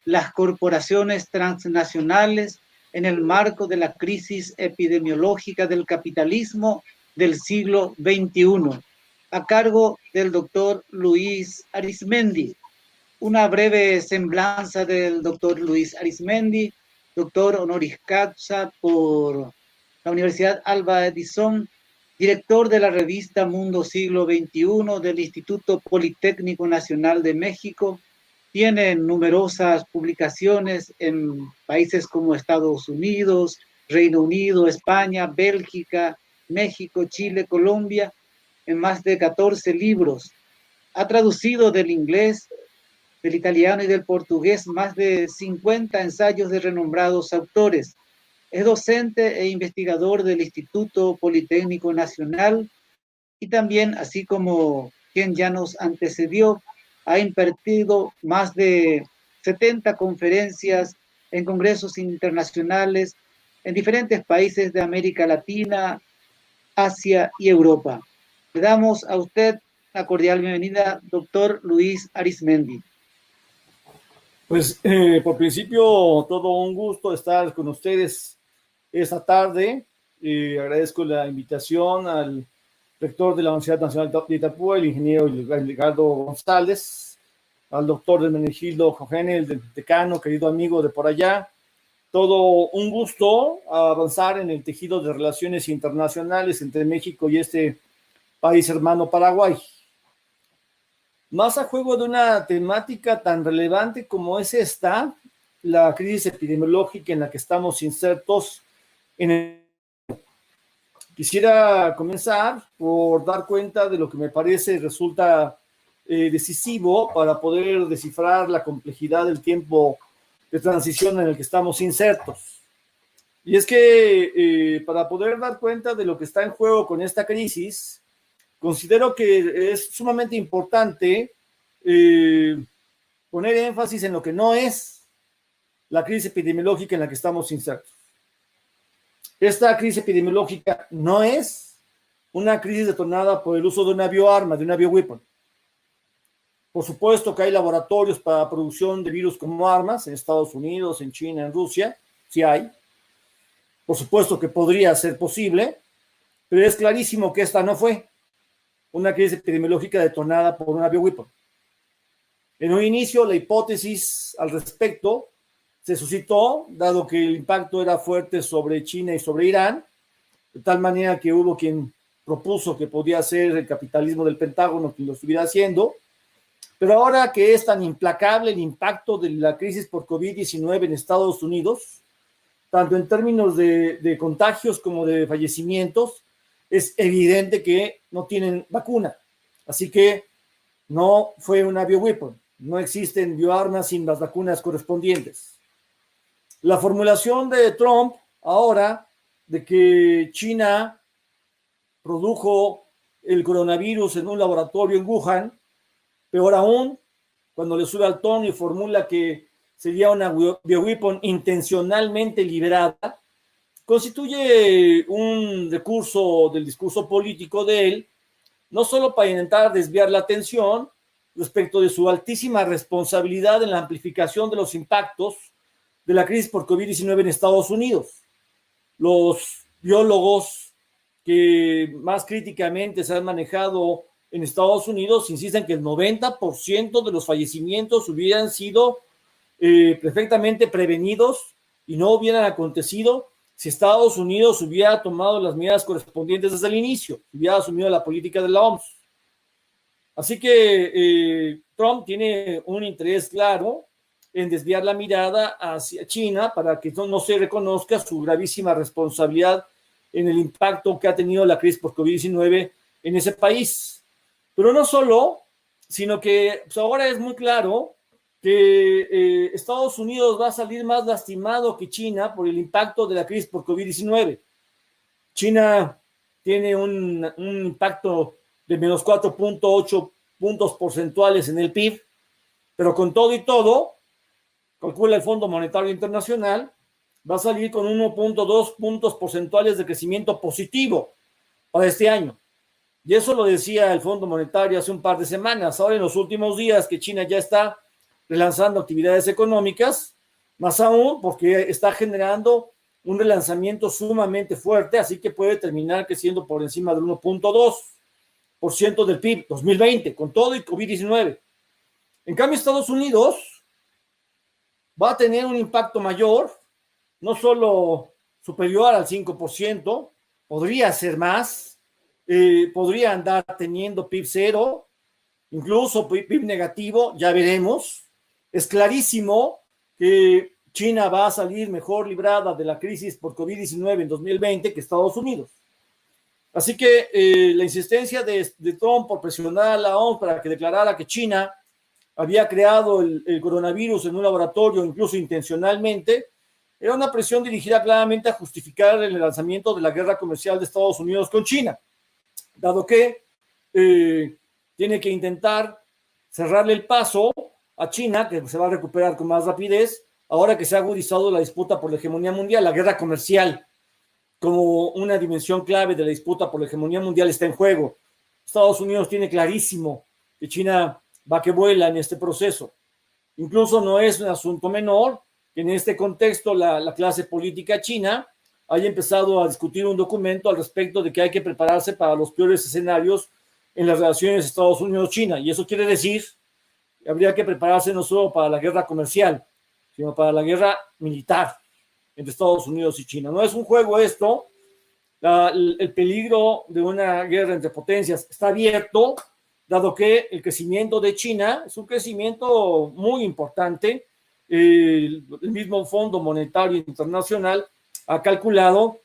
las corporaciones transnacionales en el marco de la crisis epidemiológica del capitalismo del siglo XXI, a cargo del doctor Luis Arizmendi. Una breve semblanza del doctor Luis Arizmendi, doctor honoris causa por la Universidad Alba Edison, director de la revista Mundo Siglo XXI del Instituto Politécnico Nacional de México. Tiene numerosas publicaciones en países como Estados Unidos, Reino Unido, España, Bélgica, México, Chile, Colombia, en más de 14 libros. Ha traducido del inglés, del italiano y del portugués más de 50 ensayos de renombrados autores. Es docente e investigador del Instituto Politécnico Nacional y también, así como quien ya nos antecedió, ha impartido más de 70 conferencias en congresos internacionales en diferentes países de América Latina, Asia y Europa. Le damos a usted la cordial bienvenida, doctor Luis Arizmendi. Pues por principio, todo un gusto estar con ustedes esta tarde. Agradezco la invitación al rector de la Universidad Nacional de Itapúa, el ingeniero Ricardo González, al doctor Hermenegildo Jojene, el decano, querido amigo de por allá. Todo un gusto avanzar en el tejido de relaciones internacionales entre México y este país hermano Paraguay. Más a juego de una temática tan relevante como es esta, la crisis epidemiológica en la que estamos insertos en el... Quisiera comenzar por dar cuenta de lo que me parece resulta decisivo para poder descifrar la complejidad del tiempo de transición en el que estamos insertos. Y es que para poder dar cuenta de lo que está en juego con esta crisis, considero que es sumamente importante poner énfasis en lo que no es la crisis epidemiológica en la que estamos insertos. Esta crisis epidemiológica no es una crisis detonada por el uso de una bioarma, de una bioweapon. Por supuesto que hay laboratorios para producción de virus como armas en Estados Unidos, en China, en Rusia, sí hay. Por supuesto que podría ser posible, pero es clarísimo que esta no fue una crisis epidemiológica detonada por una bioweapon. En un inicio, la hipótesis al respecto se suscitó, dado que el impacto era fuerte sobre China y sobre Irán, de tal manera que hubo quien propuso que podía ser el capitalismo del Pentágono quien lo estuviera haciendo. Pero ahora que es tan implacable el impacto de la crisis por COVID-19 en Estados Unidos, tanto en términos de contagios como de fallecimientos, es evidente que no tienen vacuna. Así que no fue una bioweapon. No existen bioarmas sin las vacunas correspondientes. La formulación de Trump ahora de que China produjo el coronavirus en un laboratorio en Wuhan, peor aún, cuando le sube al tono y formula que sería una bioweapon intencionalmente liberada, constituye un recurso del discurso político de él, no solo para intentar desviar la atención respecto de su altísima responsabilidad en la amplificación de los impactos de la crisis por COVID-19 en Estados Unidos. Los biólogos que más críticamente se han manejado en Estados Unidos insisten que el 90% de los fallecimientos hubieran sido perfectamente prevenidos y no hubieran acontecido si Estados Unidos hubiera tomado las medidas correspondientes desde el inicio, hubiera asumido la política de la OMS. Así que Trump tiene un interés claro en desviar la mirada hacia China para que no se reconozca su gravísima responsabilidad en el impacto que ha tenido la crisis por COVID-19 en ese país. Pero no solo, sino que pues ahora es muy claro que Estados Unidos va a salir más lastimado que China por el impacto de la crisis por COVID-19. China tiene un impacto de menos 4.8 puntos porcentuales en el PIB, pero con todo y todo, calcula el Fondo Monetario Internacional, va a salir con 1.2 puntos porcentuales de crecimiento positivo para este año. Y eso lo decía el Fondo Monetario hace un par de semanas. Ahora en los últimos días que China ya está relanzando actividades económicas, más aún porque está generando un relanzamiento sumamente fuerte, así que puede terminar creciendo por encima del 1.2% del PIB 2020, con todo y COVID-19. En cambio, Estados Unidos va a tener un impacto mayor, no solo superior al 5%, podría ser más, podría andar teniendo PIB cero, incluso PIB negativo, ya veremos. Es clarísimo que China va a salir mejor librada de la crisis por COVID-19 en 2020 que Estados Unidos. Así que la insistencia de Trump por presionar a la OMS para que declarara que China había creado el coronavirus en un laboratorio, incluso intencionalmente, era una presión dirigida claramente a justificar el lanzamiento de la guerra comercial de Estados Unidos con China, dado que tiene que intentar cerrarle el paso a China, que se va a recuperar con más rapidez, ahora que se ha agudizado la disputa por la hegemonía mundial. La guerra comercial, como una dimensión clave de la disputa por la hegemonía mundial, está en juego. Estados Unidos tiene clarísimo que China va que vuela en este proceso. Incluso no es un asunto menor que en este contexto la clase política china haya empezado a discutir un documento al respecto de que hay que prepararse para los peores escenarios en las relaciones Estados Unidos-China. Y eso quiere decir que habría que prepararse no solo para la guerra comercial, sino para la guerra militar entre Estados Unidos y China. No es un juego esto. El peligro de una guerra entre potencias está abierto, dado que el crecimiento de China es un crecimiento muy importante. El mismo Fondo Monetario Internacional ha calculado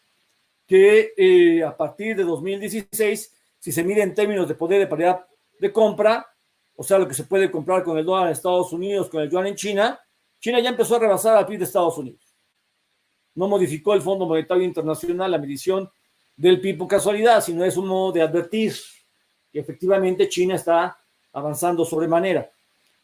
que a partir de 2016, si se mide en términos de poder de paridad de compra, o sea, lo que se puede comprar con el dólar en Estados Unidos, con el yuan en China, China ya empezó a rebasar al PIB de Estados Unidos. No modificó el Fondo Monetario Internacional la medición del PIB por casualidad, sino es un modo de advertir que efectivamente China está avanzando sobremanera.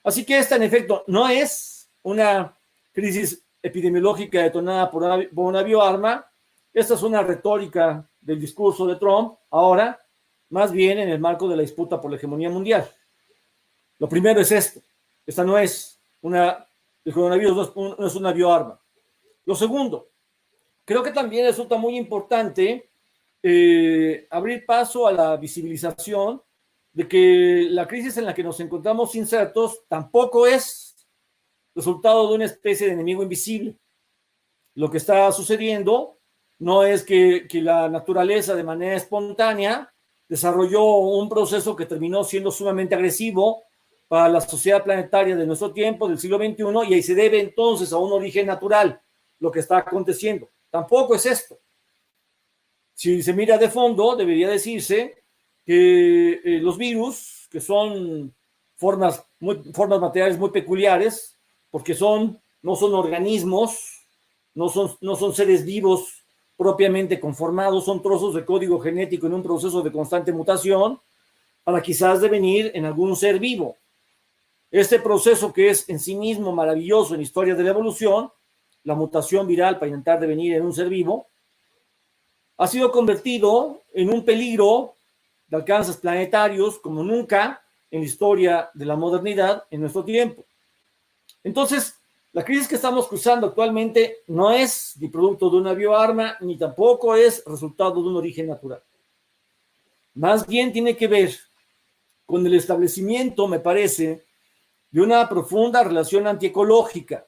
Así que esta, en efecto, no es una crisis epidemiológica detonada por una bioarma. Esta es una retórica del discurso de Trump, ahora, más bien en el marco de la disputa por la hegemonía mundial. Lo primero es esto. Esta no es el coronavirus no es una bioarma. Lo segundo, creo que también resulta muy importante abrir paso a la visibilización de que la crisis en la que nos encontramos insertos tampoco es resultado de una especie de enemigo invisible. Lo que está sucediendo no es que la naturaleza de manera espontánea desarrolló un proceso que terminó siendo sumamente agresivo para la sociedad planetaria de nuestro tiempo, del siglo XXI, y ahí se debe entonces a un origen natural lo que está aconteciendo. Tampoco es esto. Si se mira de fondo, debería decirse que los virus, que son formas materiales muy peculiares, porque no son organismos, no son seres vivos propiamente conformados, son trozos de código genético en un proceso de constante mutación para quizás devenir en algún ser vivo. Este proceso, que es en sí mismo maravilloso en historia de la evolución, la mutación viral para intentar devenir en un ser vivo, ha sido convertido en un peligro de alcances planetarios como nunca en la historia de la modernidad en nuestro tiempo. Entonces, la crisis que estamos cruzando actualmente no es ni producto de una bioarma, ni tampoco es resultado de un origen natural. Más bien tiene que ver con el establecimiento, me parece, de una profunda relación antiecológica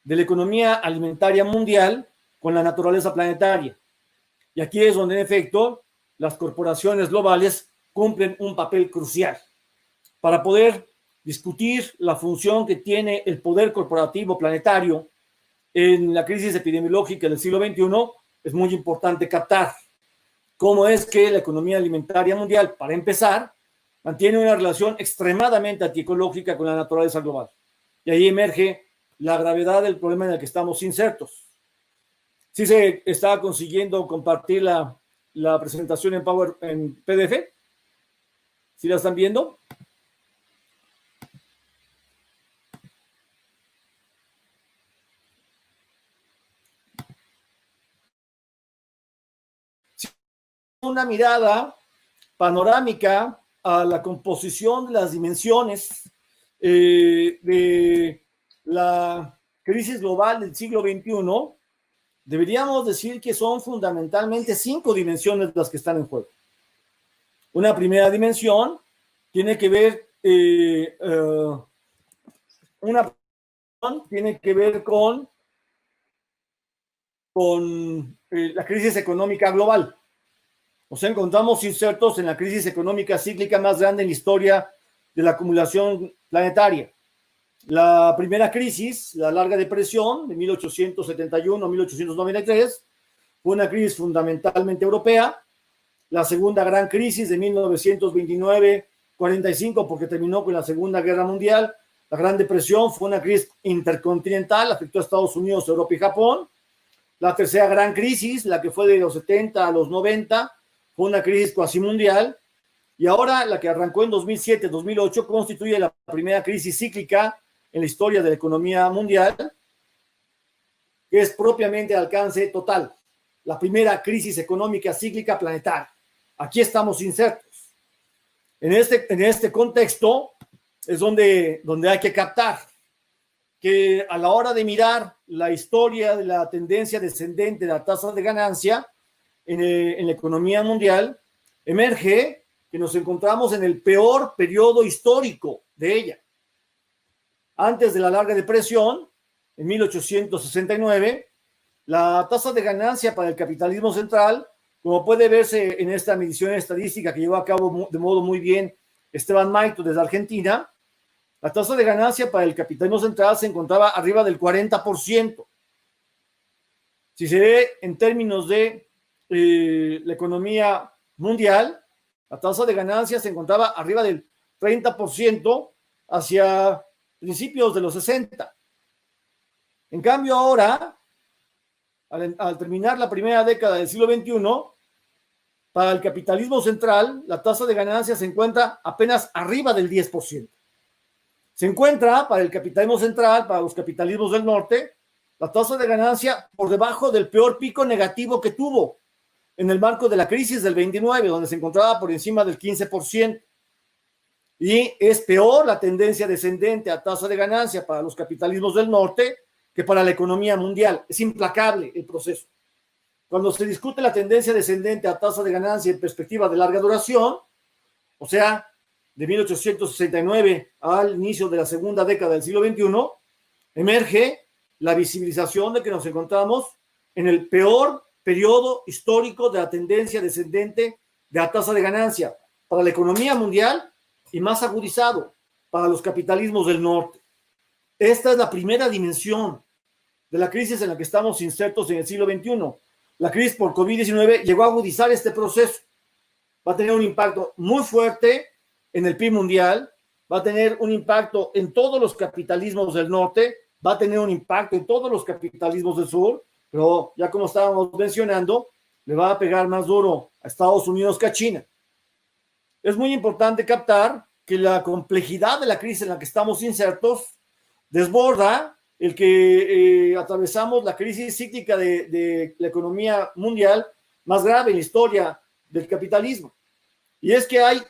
de la economía alimentaria mundial con la naturaleza planetaria. Y aquí es donde, en efecto, las corporaciones globales cumplen un papel crucial para poder discutir la función que tiene el poder corporativo planetario en la crisis epidemiológica del siglo XXI. Es muy importante captar cómo es que la economía alimentaria mundial, para empezar, mantiene una relación extremadamente antiecológica con la naturaleza global. Y ahí emerge la gravedad del problema en el que estamos insertos. ¿Sí se está consiguiendo compartir la presentación en PDF? ¿Sí la están viendo? Una mirada panorámica a la composición de las dimensiones de la crisis global del siglo XXI, deberíamos decir que son fundamentalmente 5 dimensiones las que están en juego. Una primera dimensión tiene que ver, con la crisis económica global. Nos encontramos insertos en la crisis económica cíclica más grande en la historia de la acumulación planetaria. La primera crisis, la larga depresión de 1871 a 1893, fue una crisis fundamentalmente europea. La segunda gran crisis de 1929-45, porque terminó con la Segunda Guerra Mundial. La Gran Depresión fue una crisis intercontinental, afectó a Estados Unidos, Europa y Japón. La tercera gran crisis, la que fue de los 70 a los 90, fue una crisis cuasi mundial. Y ahora la que arrancó en 2007-2008 constituye la primera crisis cíclica en la historia de la economía mundial, que es propiamente de alcance total. La primera crisis económica cíclica planetaria. Aquí estamos insertos. En este contexto es donde hay que captar que a la hora de mirar la historia de la tendencia descendente de la tasa de ganancia en la economía mundial, emerge que nos encontramos en el peor periodo histórico de ella. Antes de la larga depresión, en 1869, la tasa de ganancia para el capitalismo central, como puede verse en esta medición estadística que llevó a cabo de modo muy bien Esteban Maito desde Argentina, la tasa de ganancia para el capitalismo central se encontraba arriba del 40%. Si se ve en términos de la economía mundial, la tasa de ganancia se encontraba arriba del 30% hacia principios de los 60. En cambio ahora, al terminar la primera década del siglo XXI, para el capitalismo central, la tasa de ganancia se encuentra apenas arriba del 10%. Se encuentra para el capitalismo central, para los capitalismos del norte, la tasa de ganancia por debajo del peor pico negativo que tuvo en el marco de la crisis del 29, donde se encontraba por encima del 15%. Y es peor la tendencia descendente a tasa de ganancia para los capitalismos del norte que para la economía mundial. Es implacable el proceso. Cuando se discute la tendencia descendente a tasa de ganancia en perspectiva de larga duración, o sea, de 1869 al inicio de la segunda década del siglo XXI, emerge la visibilización de que nos encontramos en el peor periodo histórico de la tendencia descendente de la tasa de ganancia para la economía mundial y más agudizado para los capitalismos del norte. Esta es la primera dimensión de la crisis en la que estamos insertos en el siglo XXI. La crisis por COVID-19 llegó a agudizar este proceso. Va a tener un impacto muy fuerte en el PIB mundial, va a tener un impacto en todos los capitalismos del norte, va a tener un impacto en todos los capitalismos del sur, pero ya como estábamos mencionando, le va a pegar más duro a Estados Unidos que a China. Es muy importante captar que la complejidad de la crisis en la que estamos insertos desborda el que atravesamos la crisis cíclica de la economía mundial más grave en la historia del capitalismo. Y es que hay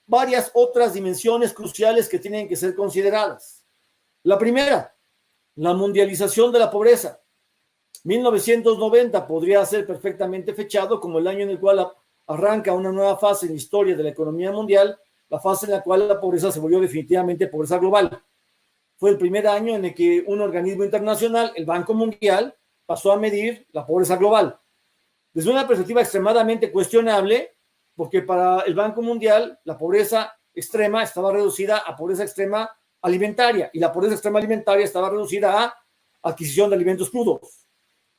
varias otras dimensiones cruciales que tienen que ser consideradas. La primera, la mundialización de la pobreza. 1990 podría ser perfectamente fechado como el año en el cual arranca una nueva fase en la historia de la economía mundial, la fase en la cual la pobreza se volvió definitivamente pobreza global. Fue el primer año en el que un organismo internacional, el Banco Mundial, pasó a medir la pobreza global. Desde una perspectiva extremadamente cuestionable, porque para el Banco Mundial la pobreza extrema estaba reducida a pobreza extrema alimentaria y la pobreza extrema alimentaria estaba reducida a adquisición de alimentos crudos.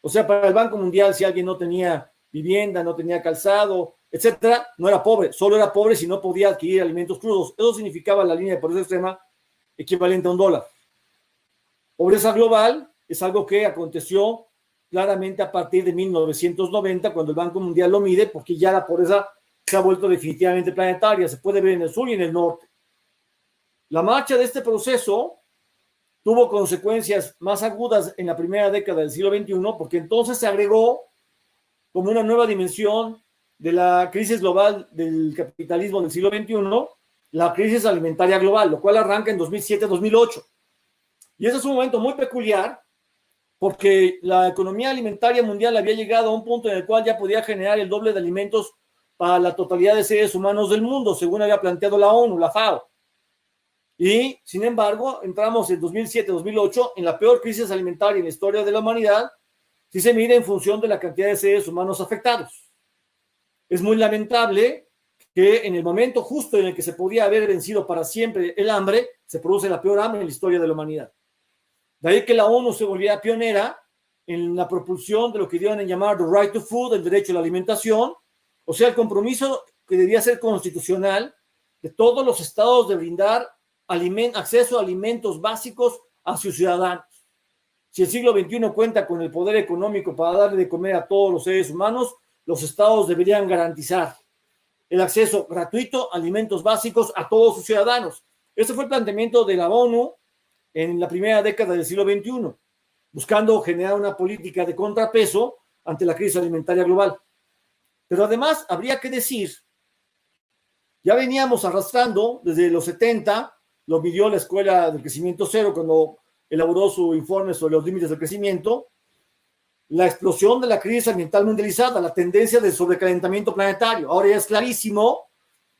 O sea, para el Banco Mundial, si alguien no tenía vivienda, no tenía calzado, etcétera, no era pobre, solo era pobre si no podía adquirir alimentos crudos. Eso significaba la línea de pobreza extrema equivalente a $1. Pobreza global es algo que aconteció claramente a partir de 1990, cuando el Banco Mundial lo mide, porque ya la pobreza se ha vuelto definitivamente planetaria, se puede ver en el sur y en el norte. La marcha de este proceso tuvo consecuencias más agudas en la primera década del siglo XXI, porque entonces se agregó como una nueva dimensión de la crisis global del capitalismo del siglo XXI, la crisis alimentaria global, lo cual arranca en 2007-2008. Y ese es un momento muy peculiar porque la economía alimentaria mundial había llegado a un punto en el cual ya podía generar el doble de alimentos para la totalidad de seres humanos del mundo, según había planteado la ONU, la FAO. Y, sin embargo, entramos en 2007-2008 en la peor crisis alimentaria en la historia de la humanidad, si se mide en función de la cantidad de seres humanos afectados. Es muy lamentable que en el momento justo en el que se podía haber vencido para siempre el hambre, se produce la peor hambre en la historia de la humanidad. De ahí que la ONU se volviera pionera en la propulsión de lo que dieron en llamar the right to food, el derecho a la alimentación, o sea, el compromiso que debía ser constitucional de todos los estados de brindar acceso a alimentos básicos a sus ciudadanos. Si el siglo XXI cuenta con el poder económico para darle de comer a todos los seres humanos, los estados deberían garantizar el acceso gratuito a alimentos básicos a todos sus ciudadanos. Ese fue el planteamiento de la ONU en la primera década del siglo XXI, buscando generar una política de contrapeso ante la crisis alimentaria global. Pero además habría que decir, ya veníamos arrastrando desde los 70, lo midió la Escuela del Crecimiento Cero cuando elaboró su informe sobre los límites del crecimiento, la explosión de la crisis ambiental mundializada, la tendencia del sobrecalentamiento planetario. Ahora ya es clarísimo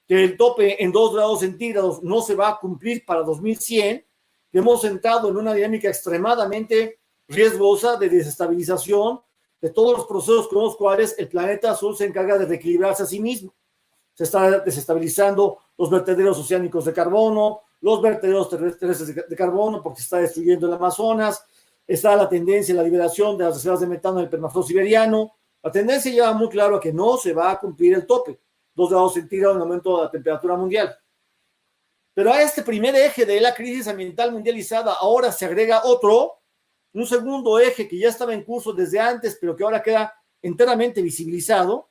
que el tope en 2 grados centígrados no se va a cumplir para 2100, que hemos entrado en una dinámica extremadamente riesgosa de desestabilización de todos los procesos con los cuales el planeta azul se encarga de reequilibrarse a sí mismo. Se está desestabilizando los vertederos oceánicos de carbono, los vertederos terrestres de carbono, porque se está destruyendo el Amazonas, está la tendencia a la liberación de las reservas de metano del permafrost siberiano. La tendencia lleva muy claro a que no se va a cumplir el tope, 2 grados centígrados en aumento de la temperatura mundial. Pero a este primer eje de la crisis ambiental mundializada ahora se agrega otro, un segundo eje que ya estaba en curso desde antes, pero que ahora queda enteramente visibilizado,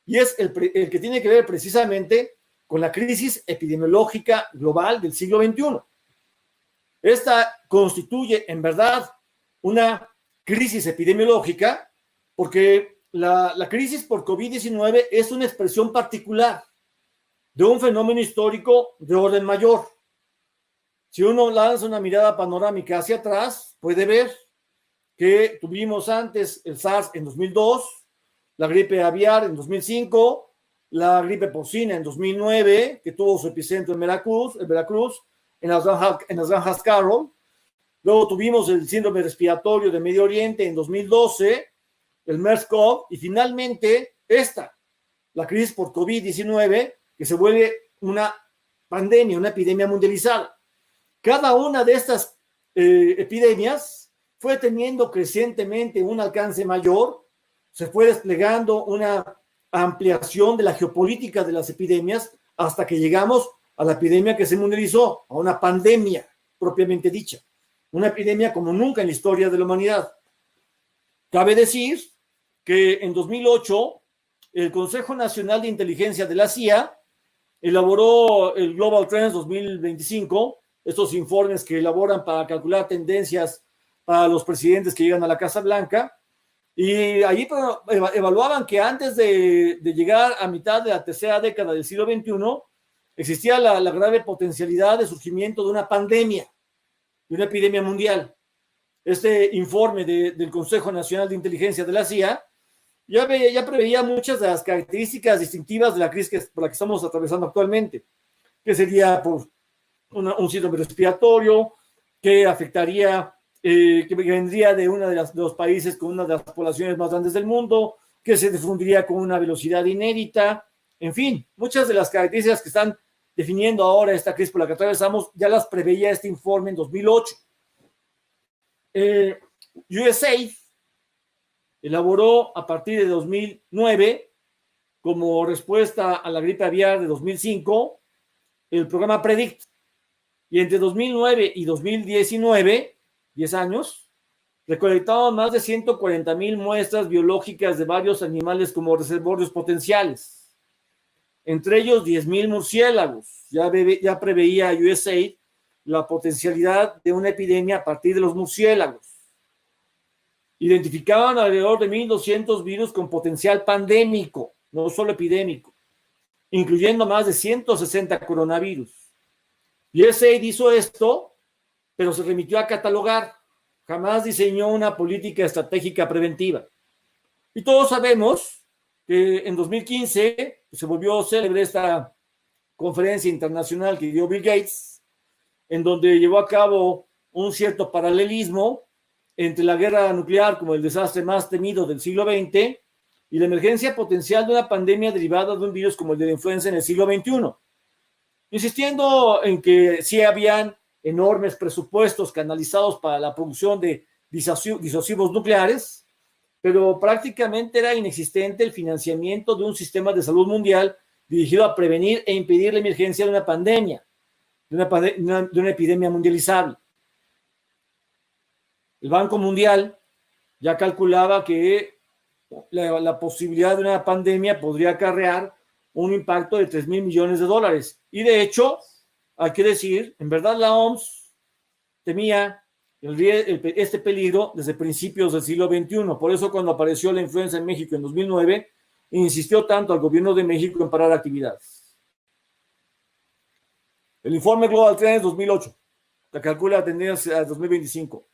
y es el que tiene que ver precisamente con la crisis epidemiológica global del siglo XXI. Esta constituye, en verdad, una crisis epidemiológica porque la crisis por COVID-19 es una expresión particular de un fenómeno histórico de orden mayor. Si uno lanza una mirada panorámica hacia atrás, puede ver que tuvimos antes el SARS en 2002, la gripe aviar en 2005, la gripe porcina en 2009, que tuvo su epicentro en Veracruz, en las granjas Carroll. Luego tuvimos el síndrome respiratorio de Medio Oriente en 2012, el MERS-CoV, y finalmente la crisis por COVID-19, que se vuelve una pandemia, una epidemia mundializada. Cada una de estas epidemias fue teniendo crecientemente un alcance mayor, se fue desplegando una ampliación de la geopolítica de las epidemias hasta que llegamos a la epidemia que se mundializó, a una pandemia propiamente dicha, una epidemia como nunca en la historia de la humanidad. Cabe decir que en 2008 el Consejo Nacional de Inteligencia de la CIA elaboró el Global Trends 2025, estos informes que elaboran para calcular tendencias para los presidentes que llegan a la Casa Blanca, y allí evaluaban que antes de llegar a mitad de la tercera década del siglo XXI, existía la grave potencialidad de surgimiento de una pandemia, de una epidemia mundial. Este informe del Consejo Nacional de Inteligencia de la CIA ya preveía muchas de las características distintivas de la crisis por la que estamos atravesando actualmente, que sería por un síndrome respiratorio, que afectaría, que vendría de uno de los países con una de las poblaciones más grandes del mundo, que se difundiría con una velocidad inédita, en fin, muchas de las características que están definiendo ahora esta crisis por la que atravesamos, ya las preveía este informe en 2008. USAID elaboró a partir de 2009, como respuesta a la gripe aviar de 2005, el programa PREDICT. Y entre 2009 y 2019, 10 años, recolectaron más de 140,000 muestras biológicas de varios animales como reservorios potenciales. Entre ellos 10,000 murciélagos. Ya preveía USAID la potencialidad de una epidemia a partir de los murciélagos. Identificaban alrededor de 1,200 virus con potencial pandémico, no solo epidémico, incluyendo más de 160 coronavirus. USAID hizo esto, pero se remitió a catalogar. Jamás diseñó una política estratégica preventiva. Y todos sabemos que en 2015 se volvió célebre esta conferencia internacional que dio Bill Gates, en donde llevó a cabo un cierto paralelismo entre la guerra nuclear como el desastre más temido del siglo XX y la emergencia potencial de una pandemia derivada de un virus como el de la influenza en el siglo XXI, insistiendo en que sí habían enormes presupuestos canalizados para la producción de disuasivos nucleares, pero prácticamente era inexistente el financiamiento de un sistema de salud mundial dirigido a prevenir e impedir la emergencia de una pandemia, de una epidemia mundializable. El Banco Mundial ya calculaba que la posibilidad de una pandemia podría acarrear un impacto de 3,000 millones de dólares. Y de hecho, hay que decir, en verdad la OMS temía este peligro desde principios del siglo XXI. Por eso cuando apareció la influenza en México en 2009, insistió tanto al gobierno de México en parar actividades. El informe Global Trends 2008, que calcula la tendencia a 2025.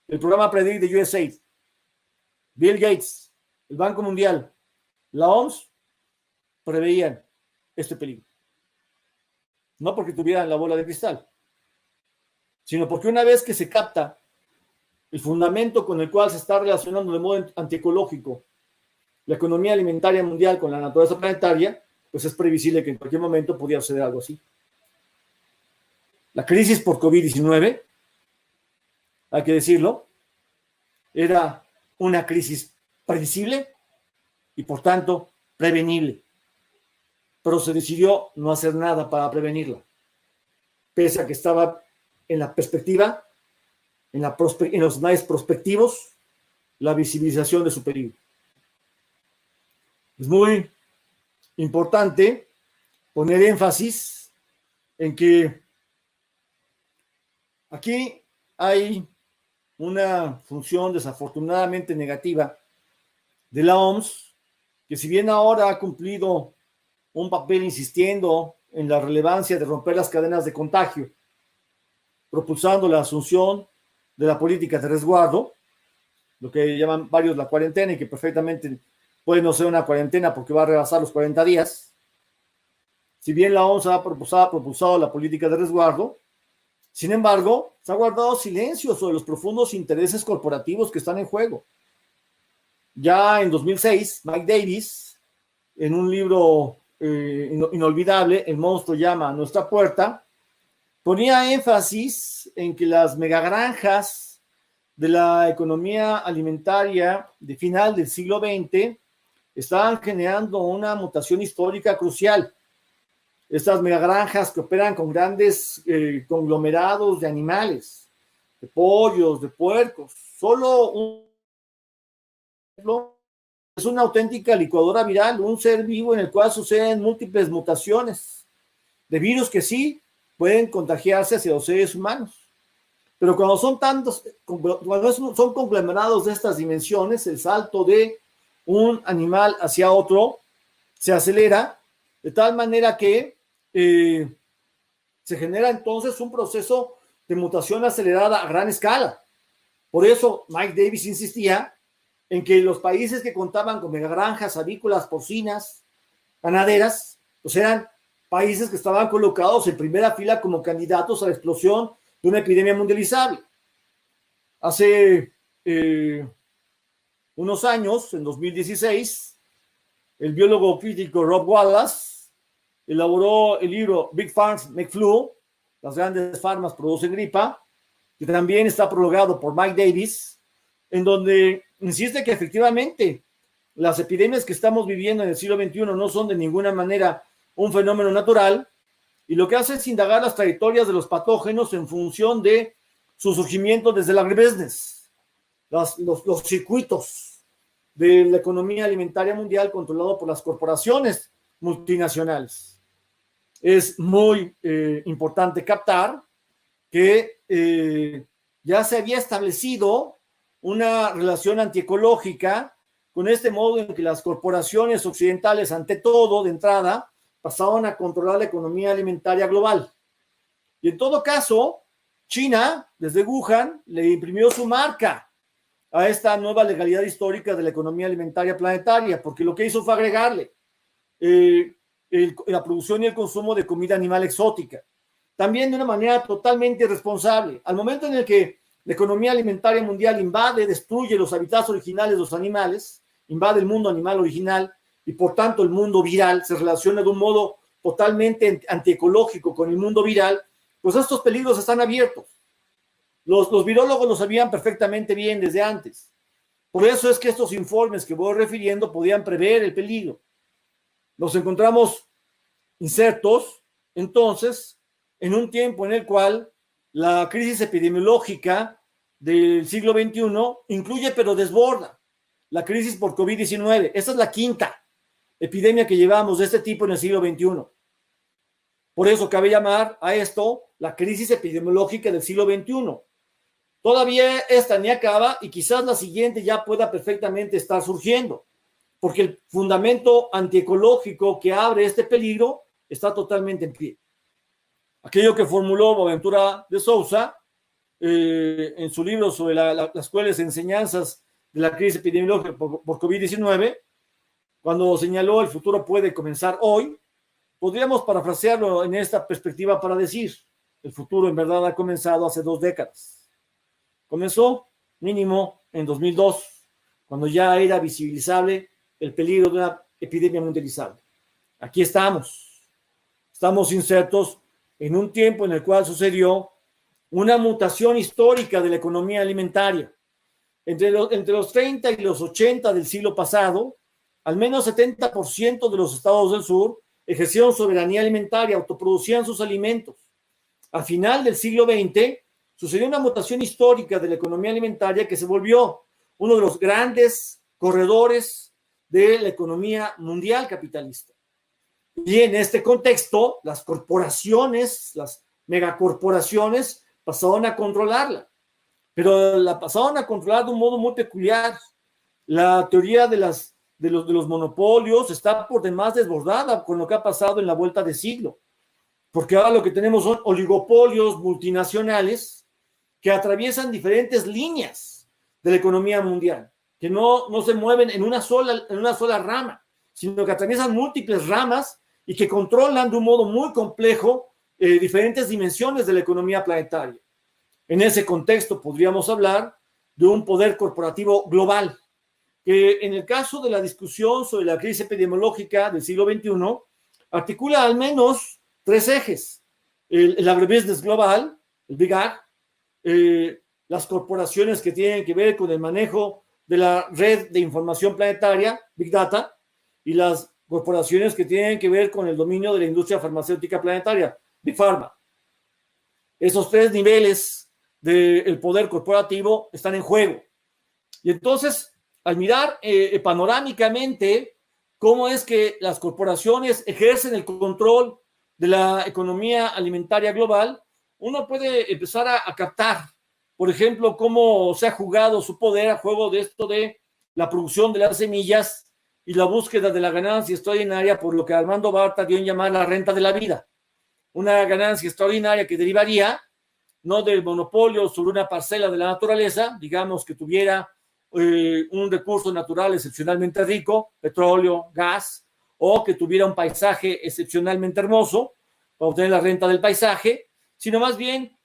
El programa Predict de USAID, Bill Gates, el Banco Mundial, la OMS, preveían este peligro. No porque tuvieran la bola de cristal, sino porque una vez que se capta el fundamento con el cual se está relacionando de modo antiecológico la economía alimentaria mundial con la naturaleza planetaria, pues es previsible que en cualquier momento podía suceder algo así. La crisis por COVID-19, hay que decirlo, era una crisis previsible y por tanto prevenible. Pero se decidió no hacer nada para prevenirla, pese a que estaba en la perspectiva, en los análisis prospectivos, la visibilización de su peligro. Es muy importante poner énfasis en que aquí hay una función desafortunadamente negativa de la OMS, que si bien ahora ha cumplido un papel insistiendo en la relevancia de romper las cadenas de contagio, propulsando la asunción de la política de resguardo, lo que llaman varios la cuarentena, y que perfectamente puede no ser una cuarentena porque va a rebasar los 40 días. Si bien la OMS ha propulsado la política de resguardo, sin embargo, se ha guardado silencio sobre los profundos intereses corporativos que están en juego. Ya en 2006, Mike Davis, en un libro inolvidable, El monstruo llama a nuestra puerta, ponía énfasis en que las megagranjas de la economía alimentaria de final del siglo XX estaban generando una mutación histórica crucial. Estas megagranjas que operan con grandes conglomerados de animales, de pollos, de puercos. Solo un ejemplo es una auténtica licuadora viral, un ser vivo en el cual suceden múltiples mutaciones de virus que sí pueden contagiarse hacia los seres humanos. Pero cuando son tantos, cuando son conglomerados de estas dimensiones, el salto de un animal hacia otro se acelera de tal manera que se genera entonces un proceso de mutación acelerada a gran escala. Por eso Mike Davis insistía en que los países que contaban con megagranjas avícolas, porcinas, ganaderas, pues eran países que estaban colocados en primera fila como candidatos a la explosión de una epidemia mundializable. Hace unos años, en 2016, el biólogo crítico Rob Wallace elaboró el libro Big Farms Make Flu, las grandes farmas producen gripa, que también está prologado por Mike Davis, en donde insiste que efectivamente las epidemias que estamos viviendo en el siglo XXI no son de ninguna manera un fenómeno natural, y lo que hace es indagar las trayectorias de los patógenos en función de su surgimiento desde el agribusiness, los circuitos de la economía alimentaria mundial controlado por las corporaciones multinacionales. Es muy importante captar que ya se había establecido una relación antiecológica con este modo en que las corporaciones occidentales, ante todo, de entrada, pasaban a controlar la economía alimentaria global. Y en todo caso, China, desde Wuhan, le imprimió su marca a esta nueva legalidad histórica de la economía alimentaria planetaria, porque lo que hizo fue agregarle la producción y el consumo de comida animal exótica. También de una manera totalmente irresponsable. Al momento en el que la economía alimentaria mundial invade, destruye los hábitats originales de los animales, invade el mundo animal original y por tanto el mundo viral se relaciona de un modo totalmente antiecológico con el mundo viral, pues estos peligros están abiertos. Los virólogos lo sabían perfectamente bien desde antes. Por eso es que estos informes que voy refiriendo podían prever el peligro. Nos encontramos insertos, entonces, en un tiempo en el cual la crisis epidemiológica del siglo XXI incluye pero desborda la crisis por COVID-19. Esta es la quinta epidemia que llevamos de este tipo en el siglo XXI. Por eso cabe llamar a esto la crisis epidemiológica del siglo XXI. Todavía esta ni acaba y quizás la siguiente ya pueda perfectamente estar surgiendo, porque el fundamento antiecológico que abre este peligro está totalmente en pie. Aquello que formuló Boaventura de Sousa en su libro sobre las cuales enseñanzas de la crisis epidemiológica por COVID-19, cuando señaló el futuro puede comenzar hoy, podríamos parafrasearlo en esta perspectiva para decir, el futuro en verdad ha comenzado hace 2 décadas. Comenzó mínimo en 2002, cuando ya era visibilizable el peligro de una epidemia mundializable. Aquí estamos insertos en un tiempo en el cual sucedió una mutación histórica de la economía alimentaria. Entre los 30 y los 80 del siglo pasado, al menos 70% de los estados del sur ejercieron soberanía alimentaria, autoproducían sus alimentos. Al final del siglo XX, sucedió una mutación histórica de la economía alimentaria que se volvió uno de los grandes corredores de la economía mundial capitalista. Y en este contexto, las corporaciones, las megacorporaciones, pasaron a controlarla. Pero la pasaron a controlar de un modo muy peculiar. La teoría de los monopolios está por demás desbordada con lo que ha pasado en la vuelta de siglo. Porque ahora lo que tenemos son oligopolios multinacionales que atraviesan diferentes líneas de la economía mundial, que no se mueven en una sola rama, sino que atraviesan múltiples ramas y que controlan de un modo muy complejo diferentes dimensiones de la economía planetaria. En ese contexto podríamos hablar de un poder corporativo global, que en el caso de la discusión sobre la crisis epidemiológica del siglo XXI, articula al menos 3 ejes. El agribusiness global, el Big Ag, las corporaciones que tienen que ver con el manejo de la red de información planetaria, Big Data, y las corporaciones que tienen que ver con el dominio de la industria farmacéutica planetaria, Big Pharma. Esos 3 niveles del poder corporativo están en juego. Y entonces, al mirar panorámicamente cómo es que las corporaciones ejercen el control de la economía alimentaria global, uno puede empezar a captar, por ejemplo, cómo se ha jugado su poder a juego de esto de la producción de las semillas y la búsqueda de la ganancia extraordinaria por lo que Armando Barta dio en llamar la renta de la vida. Una ganancia extraordinaria que derivaría no del monopolio sobre una parcela de la naturaleza, digamos que tuviera un recurso natural excepcionalmente rico, petróleo, gas, o que tuviera un paisaje excepcionalmente hermoso para obtener la renta del paisaje, sino más bien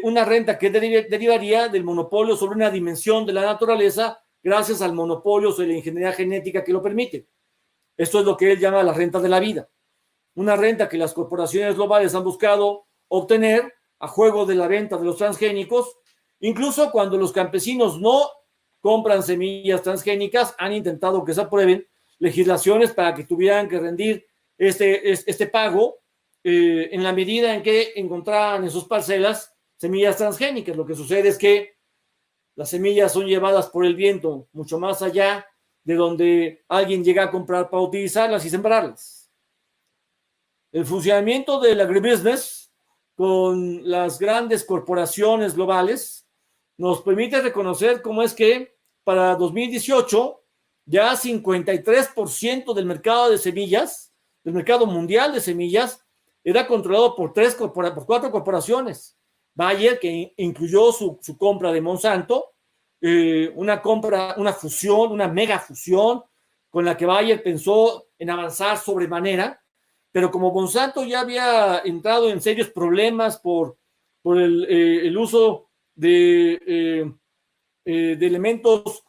una renta que derivaría del monopolio sobre una dimensión de la naturaleza gracias al monopolio sobre la ingeniería genética que lo permite. Esto es lo que él llama la renta de la vida. Una renta que las corporaciones globales han buscado obtener a juego de la venta de los transgénicos, incluso cuando los campesinos no compran semillas transgénicas, han intentado que se aprueben legislaciones para que tuvieran que rendir este pago en la medida en que encontraran en sus parcelas semillas transgénicas. Lo que sucede es que las semillas son llevadas por el viento mucho más allá de donde alguien llega a comprar para utilizarlas y sembrarlas. El funcionamiento del agribusiness con las grandes corporaciones globales nos permite reconocer cómo es que para 2018 ya 53% del mercado de semillas, del mercado mundial de semillas, era controlado por cuatro corporaciones. Bayer, que incluyó su compra de Monsanto, una fusión, una mega fusión, con la que Bayer pensó en avanzar sobremanera, pero como Monsanto ya había entrado en serios problemas por el uso de elementos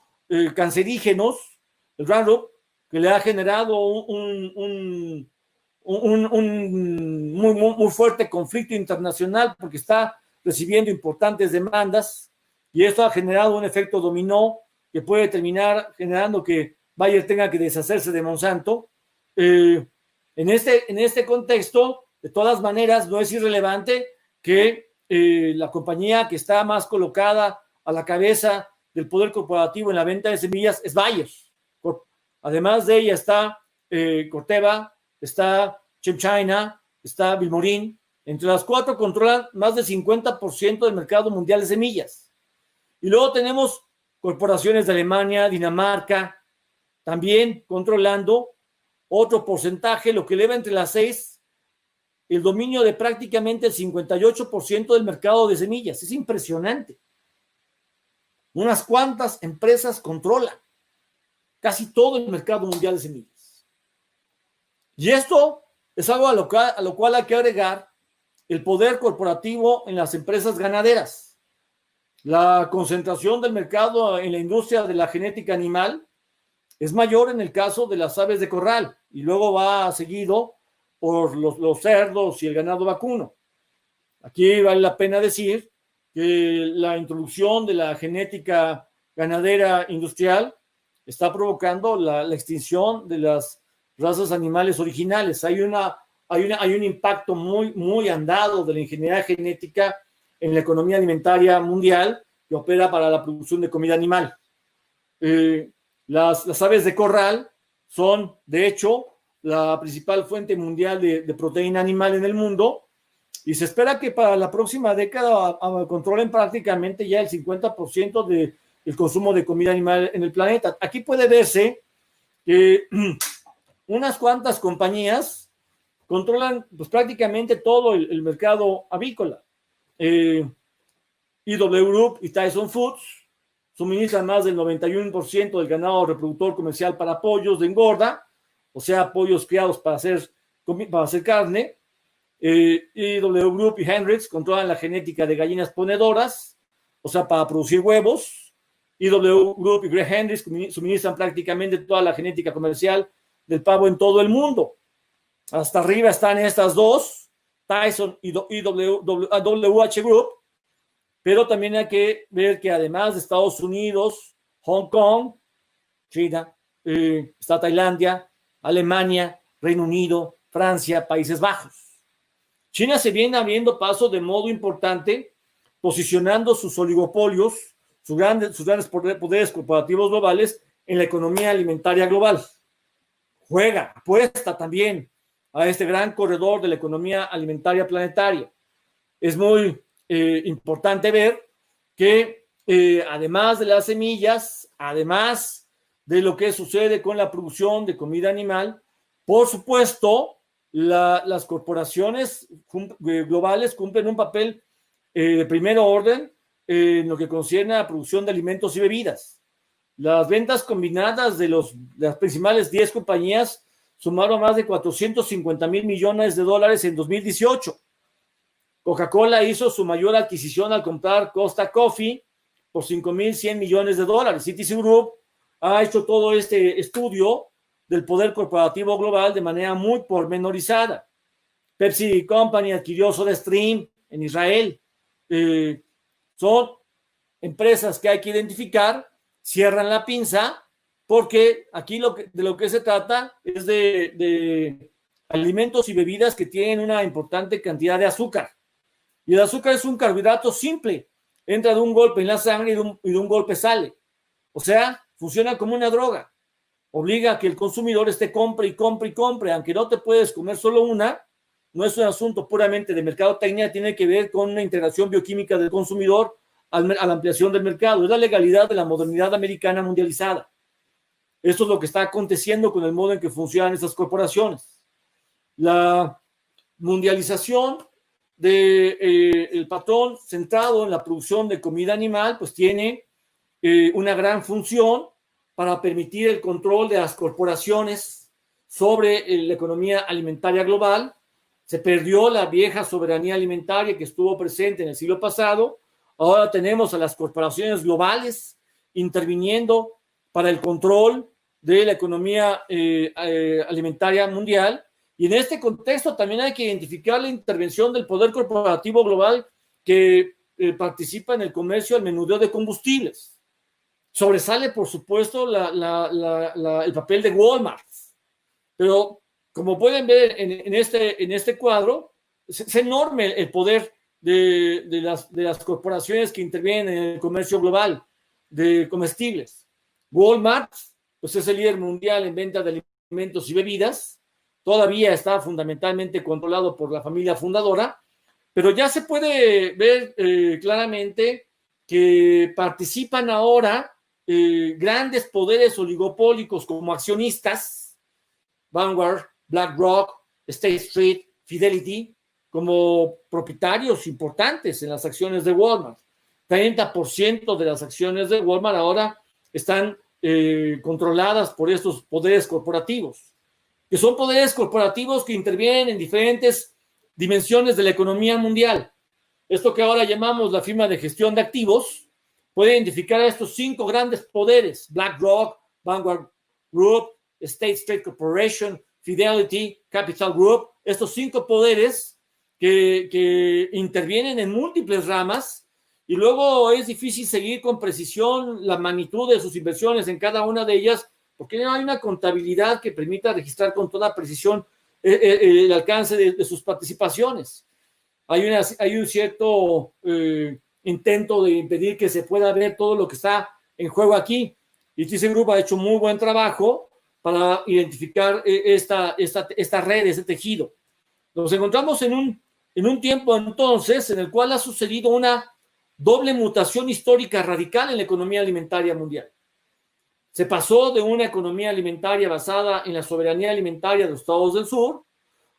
cancerígenos, el Roundup, que le ha generado un muy fuerte conflicto internacional porque está recibiendo importantes demandas, y esto ha generado un efecto dominó que puede terminar generando que Bayer tenga que deshacerse de Monsanto. En este contexto, de todas maneras, no es irrelevante que la compañía que está más colocada a la cabeza del poder corporativo en la venta de semillas es Bayer. Además de ella está Corteva, está ChemChina, está Vilmorin. Entre las cuatro controlan más del 50% del mercado mundial de semillas. Y luego tenemos corporaciones de Alemania, Dinamarca, también controlando otro porcentaje, lo que eleva entre las 6, el dominio de prácticamente el 58% del mercado de semillas. Es impresionante. Unas cuantas empresas controlan casi todo el mercado mundial de semillas. Y esto es algo a lo cual hay que agregar el poder corporativo en las empresas ganaderas. La concentración del mercado en la industria de la genética animal es mayor en el caso de las aves de corral, y luego va seguido por los cerdos y el ganado vacuno. Aquí vale la pena decir que la introducción de la genética ganadera industrial está provocando la extinción de las razas animales originales. Hay un impacto muy andado de la ingeniería genética en la economía alimentaria mundial que opera para la producción de comida animal. Las aves de corral son, de hecho, la principal fuente mundial de proteína animal en el mundo, y se espera que para la próxima década controlen prácticamente ya el 50% del consumo de comida animal en el planeta. Aquí puede verse que unas cuantas compañías controlan pues, prácticamente todo el mercado avícola. IW Group y Tyson Foods suministran más del 91% del ganado reproductor comercial para pollos de engorda, o sea, pollos criados para hacer carne. IW Group y Hendrix controlan la genética de gallinas ponedoras, o sea, para producir huevos. IW Group y Greg Hendrix suministran prácticamente toda la genética comercial del pavo en todo el mundo. Hasta arriba están estas dos, Tyson y WH Group, pero también hay que ver que además de Estados Unidos, Hong Kong, China, está Tailandia, Alemania, Reino Unido, Francia, Países Bajos. China se viene abriendo paso de modo importante, posicionando sus oligopolios, sus grandes poderes corporativos globales en la economía alimentaria global. Apuesta también a este gran corredor de la economía alimentaria planetaria. Es muy importante ver que además de las semillas, además de lo que sucede con la producción de comida animal, por supuesto, las corporaciones globales cumplen un papel de primer orden en lo que concierne a la producción de alimentos y bebidas. Las ventas combinadas de las principales 10 compañías sumaron más de 450,000 millones de dólares en 2018. Coca-Cola hizo su mayor adquisición al comprar Costa Coffee por 5,100 millones de dólares. Citigroup ha hecho todo este estudio del poder corporativo global de manera muy pormenorizada. Pepsi Company adquirió SodaStream en Israel. Son empresas que hay que identificar, cierran la pinza, porque aquí de lo que se trata es de alimentos y bebidas que tienen una importante cantidad de azúcar. Y el azúcar es un carbohidrato simple, entra de un golpe en la sangre y de un golpe sale. O sea, funciona como una droga. Obliga a que el consumidor compre y compre y compre, aunque no te puedes comer solo una. No es un asunto puramente de mercadotecnia, tiene que ver con una integración bioquímica del consumidor a la ampliación del mercado. Es la legalidad de la modernidad americana mundializada. Esto es lo que está aconteciendo con el modo en que funcionan estas corporaciones. La mundialización del patrón centrado en la producción de comida animal, pues tiene una gran función para permitir el control de las corporaciones sobre la economía alimentaria global. Se perdió la vieja soberanía alimentaria que estuvo presente en el siglo pasado. Ahora tenemos a las corporaciones globales interviniendo para el control de la economía alimentaria mundial. Y en este contexto también hay que identificar la intervención del poder corporativo global que participa en el comercio al menudeo de combustibles. Sobresale, por supuesto, el papel de Walmart. Pero, como pueden ver en este cuadro, es enorme el poder de las corporaciones que intervienen en el comercio global de comestibles. Walmart, pues es el líder mundial en venta de alimentos y bebidas. Todavía está fundamentalmente controlado por la familia fundadora, pero ya se puede ver claramente que participan ahora grandes poderes oligopólicos como accionistas, Vanguard, BlackRock, State Street, Fidelity, como propietarios importantes en las acciones de Walmart. 30% de las acciones de Walmart ahora están controladas por estos poderes corporativos, que son poderes corporativos que intervienen en diferentes dimensiones de la economía mundial. Esto que ahora llamamos la firma de gestión de activos puede identificar a estos 5 grandes poderes: BlackRock, Vanguard Group, State Street Corporation, Fidelity, Capital Group. Estos 5 poderes que intervienen en múltiples ramas, y luego es difícil seguir con precisión la magnitud de sus inversiones en cada una de ellas, porque no hay una contabilidad que permita registrar con toda precisión el alcance de sus participaciones. Hay un cierto intento de impedir que se pueda ver todo lo que está en juego aquí, y ThyssenKrupp ha hecho muy buen trabajo para identificar esta red, este tejido. Nos encontramos en un tiempo entonces en el cual ha sucedido una doble mutación histórica radical en la economía alimentaria mundial. Se pasó de una economía alimentaria basada en la soberanía alimentaria de los estados del sur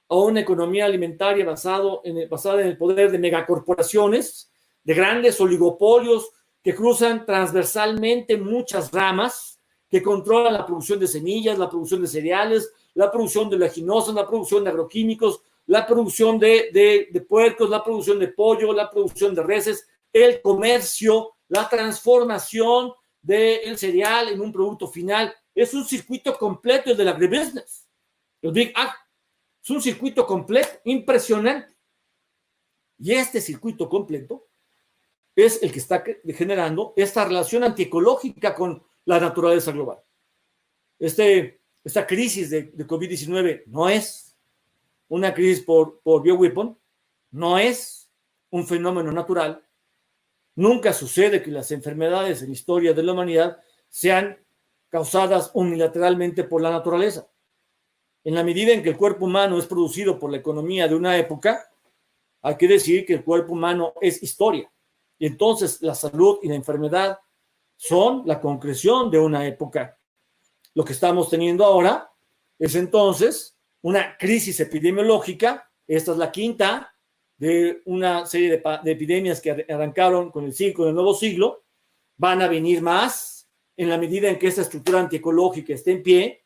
a una economía alimentaria basada en el poder de megacorporaciones, de grandes oligopolios que cruzan transversalmente muchas ramas, que controlan la producción de semillas, la producción de cereales, la producción de oleaginosas, la producción de agroquímicos, la producción de puercos, la producción de pollo, la producción de reses, el comercio, la transformación del cereal en un producto final. Es un circuito completo el del agribusiness, el Big Ag. Es un circuito completo, impresionante. Y este circuito completo es el que está generando esta relación antiecológica con la naturaleza global. Esta crisis de COVID-19 no es una crisis por bioweapon, no es un fenómeno natural. Nunca sucede que las enfermedades en la historia de la humanidad sean causadas unilateralmente por la naturaleza. En la medida en que el cuerpo humano es producido por la economía de una época, hay que decir que el cuerpo humano es historia. Y entonces la salud y la enfermedad son la concreción de una época. Lo que estamos teniendo ahora es entonces una crisis epidemiológica. Esta es la quinta de una serie de epidemias que arrancaron con el nuevo siglo. Van a venir más en la medida en que esta estructura antiecológica esté en pie.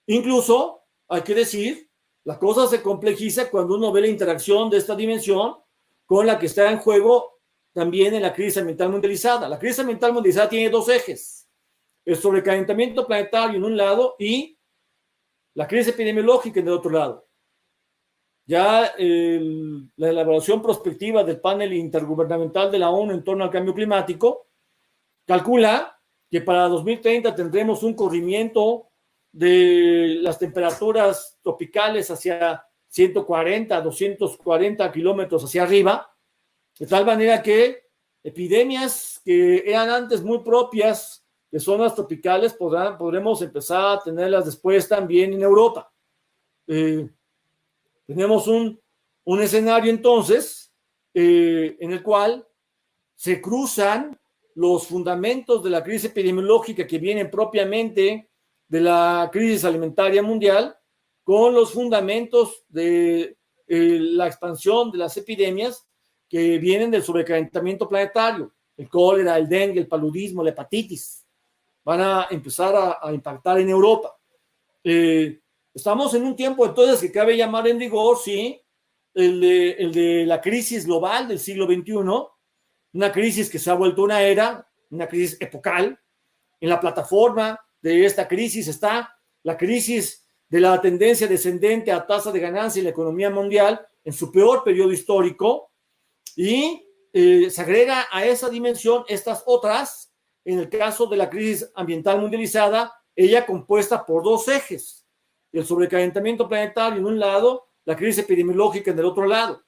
Incluso, hay que decir, la cosa se complejiza cuando uno ve la interacción de esta dimensión con la que está en juego también en la crisis ambiental mundializada. La crisis ambiental mundializada tiene 2 ejes: el sobrecalentamiento planetario en un lado y la crisis epidemiológica en el otro lado. Ya la elaboración prospectiva del panel intergubernamental de la ONU en torno al cambio climático calcula que para 2030 tendremos un corrimiento de las temperaturas tropicales hacia 140, 240 kilómetros hacia arriba, de tal manera que epidemias que eran antes muy propias de zonas tropicales podremos empezar a tenerlas después también en Europa. Tenemos un escenario entonces en el cual se cruzan los fundamentos de la crisis epidemiológica que vienen propiamente de la crisis alimentaria mundial con los fundamentos de la expansión de las epidemias que vienen del sobrecalentamiento planetario, el cólera, el dengue, el paludismo, la hepatitis, van a empezar a impactar en Europa. Estamos en un tiempo entonces que cabe llamar en rigor, sí, el de la crisis global del siglo XXI, una crisis que se ha vuelto una era, una crisis epocal. En la plataforma de esta crisis está la crisis de la tendencia descendente a tasa de ganancia en la economía mundial en su peor periodo histórico, y se agrega a esa dimensión estas otras, en el caso de la crisis ambiental mundializada, ella compuesta por dos ejes: el sobrecalentamiento planetario en un lado, la crisis epidemiológica en el otro lado,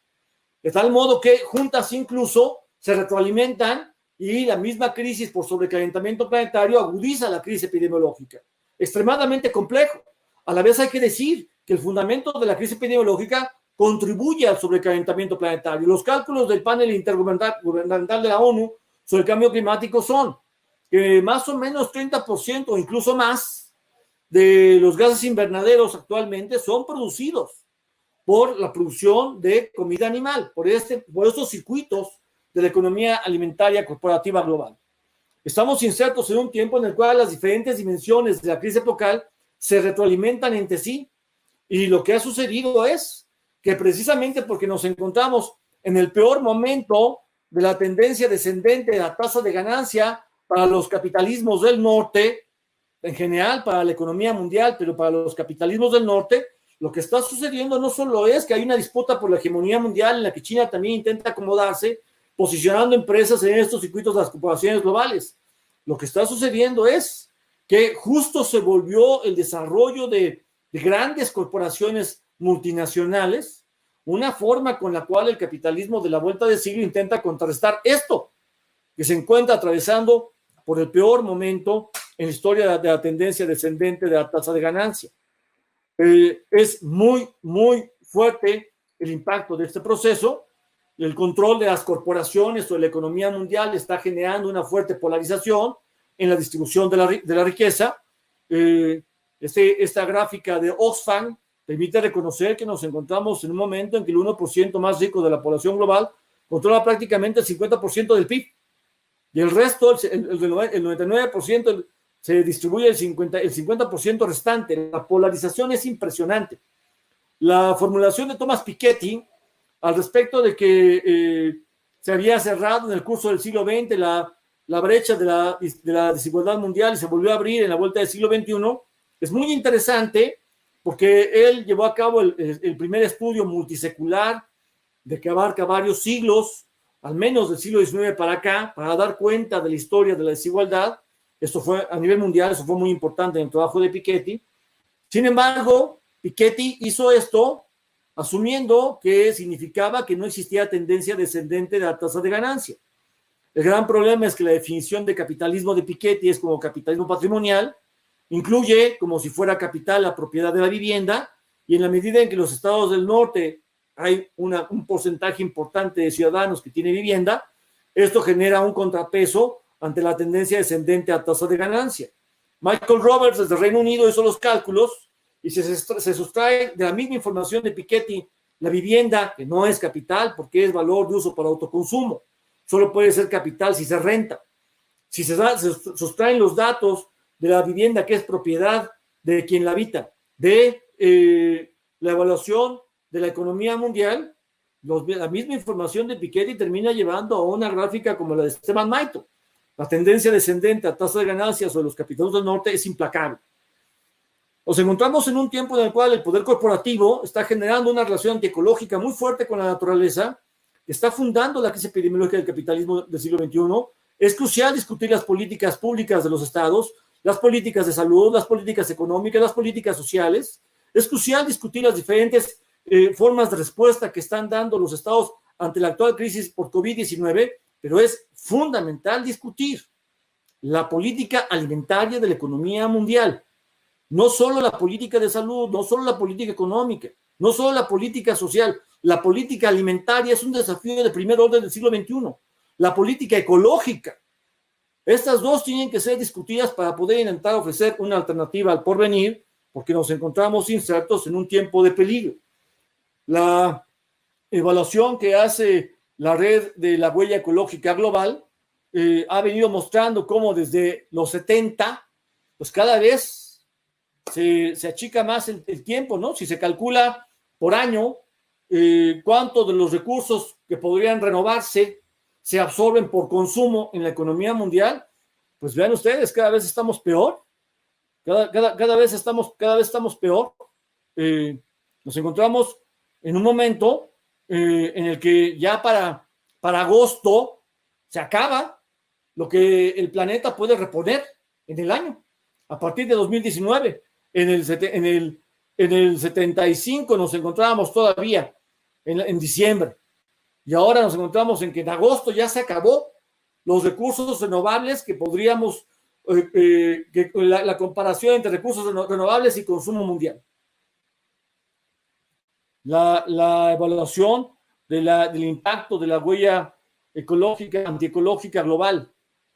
de tal modo que juntas incluso se retroalimentan, y la misma crisis por sobrecalentamiento planetario agudiza la crisis epidemiológica. Extremadamente complejo. A la vez hay que decir que el fundamento de la crisis epidemiológica contribuye al sobrecalentamiento planetario. Los cálculos del panel intergubernamental de la ONU sobre el cambio climático son que más o menos 30% o incluso más de los gases invernaderos actualmente son producidos por la producción de comida animal, por estos circuitos de la economía alimentaria corporativa global. Estamos insertos en un tiempo en el cual las diferentes dimensiones de la crisis epocal se retroalimentan entre sí, y lo que ha sucedido es que precisamente porque nos encontramos en el peor momento de la tendencia descendente de la tasa de ganancia para los capitalismos del norte, en general para la economía mundial, pero para los capitalismos del norte, lo que está sucediendo no solo es que hay una disputa por la hegemonía mundial en la que China también intenta acomodarse, posicionando empresas en estos circuitos de las corporaciones globales. Lo que está sucediendo es que justo se volvió el desarrollo de grandes corporaciones multinacionales una forma con la cual el capitalismo de la vuelta de siglo intenta contrarrestar esto, que se encuentra atravesando por el peor momento en la historia de la tendencia descendente de la tasa de ganancia. Es muy, muy fuerte el impacto de este proceso. El control de las corporaciones o de la economía mundial está generando una fuerte polarización en la distribución de la riqueza. Esta gráfica de Oxfam permite reconocer que nos encontramos en un momento en que el 1% más rico de la población global controla prácticamente el 50% del PIB, y el resto, el 99%, se distribuye el 50% restante. La polarización es impresionante. La formulación de Thomas Piketty al respecto de que se había cerrado en el curso del siglo XX la brecha de la desigualdad mundial y se volvió a abrir en la vuelta del siglo XXI, es muy interesante porque él llevó a cabo el primer estudio multisecular de que abarca varios siglos, al menos del siglo XIX para acá, para dar cuenta de la historia de la desigualdad. Esto fue a nivel mundial, eso fue muy importante en el trabajo de Piketty. Sin embargo, Piketty hizo esto asumiendo que significaba que no existía tendencia descendente de la tasa de ganancia. El gran problema es que la definición de capitalismo de Piketty es como capitalismo patrimonial, incluye como si fuera capital la propiedad de la vivienda, y en la medida en que los estados del norte hay un porcentaje importante de ciudadanos que tiene vivienda, esto genera un contrapeso ante la tendencia descendente a tasa de ganancia. Michael Roberts desde Reino Unido hizo los cálculos y se sustrae de la misma información de Piketty la vivienda, que no es capital porque es valor de uso para autoconsumo, solo puede ser capital si se renta. Si se sustraen los datos de la vivienda que es propiedad de quien la habita, de la evaluación de la economía mundial, la misma información de Piketty termina llevando a una gráfica como la de Stephen Maito. La tendencia descendente a tasa de ganancias sobre los capitales del norte es implacable. Nos encontramos en un tiempo en el cual el poder corporativo está generando una relación antiecológica muy fuerte con la naturaleza, que está fundando la crisis epidemiológica del capitalismo del siglo XXI. Es crucial discutir las políticas públicas de los estados, las políticas de salud, las políticas económicas, las políticas sociales. Es crucial discutir las diferentes formas de respuesta que están dando los estados ante la actual crisis por COVID-19, pero es fundamental discutir la política alimentaria de la economía mundial. No solo la política de salud, no solo la política económica, no solo la política social, la política alimentaria es un desafío de primer orden del siglo XXI. La política ecológica. Estas dos tienen que ser discutidas para poder intentar ofrecer una alternativa al porvenir, porque nos encontramos insertos en un tiempo de peligro. La evaluación que hace la red de la huella ecológica global ha venido mostrando cómo desde los 70, pues cada vez se achica más el tiempo, ¿no? Si se calcula por año cuánto de los recursos que podrían renovarse se absorben por consumo en la economía mundial, pues vean ustedes, cada vez estamos peor, cada vez estamos peor. Nos encontramos en un momento en el que ya para agosto se acaba lo que el planeta puede reponer en el año. A partir de 2019, en el 75 nos encontrábamos todavía en diciembre, y ahora nos encontramos en que en agosto ya se acabó los recursos renovables que podríamos, que la comparación entre recursos renovables y consumo mundial. La evaluación del impacto de la huella ecológica, antiecológica global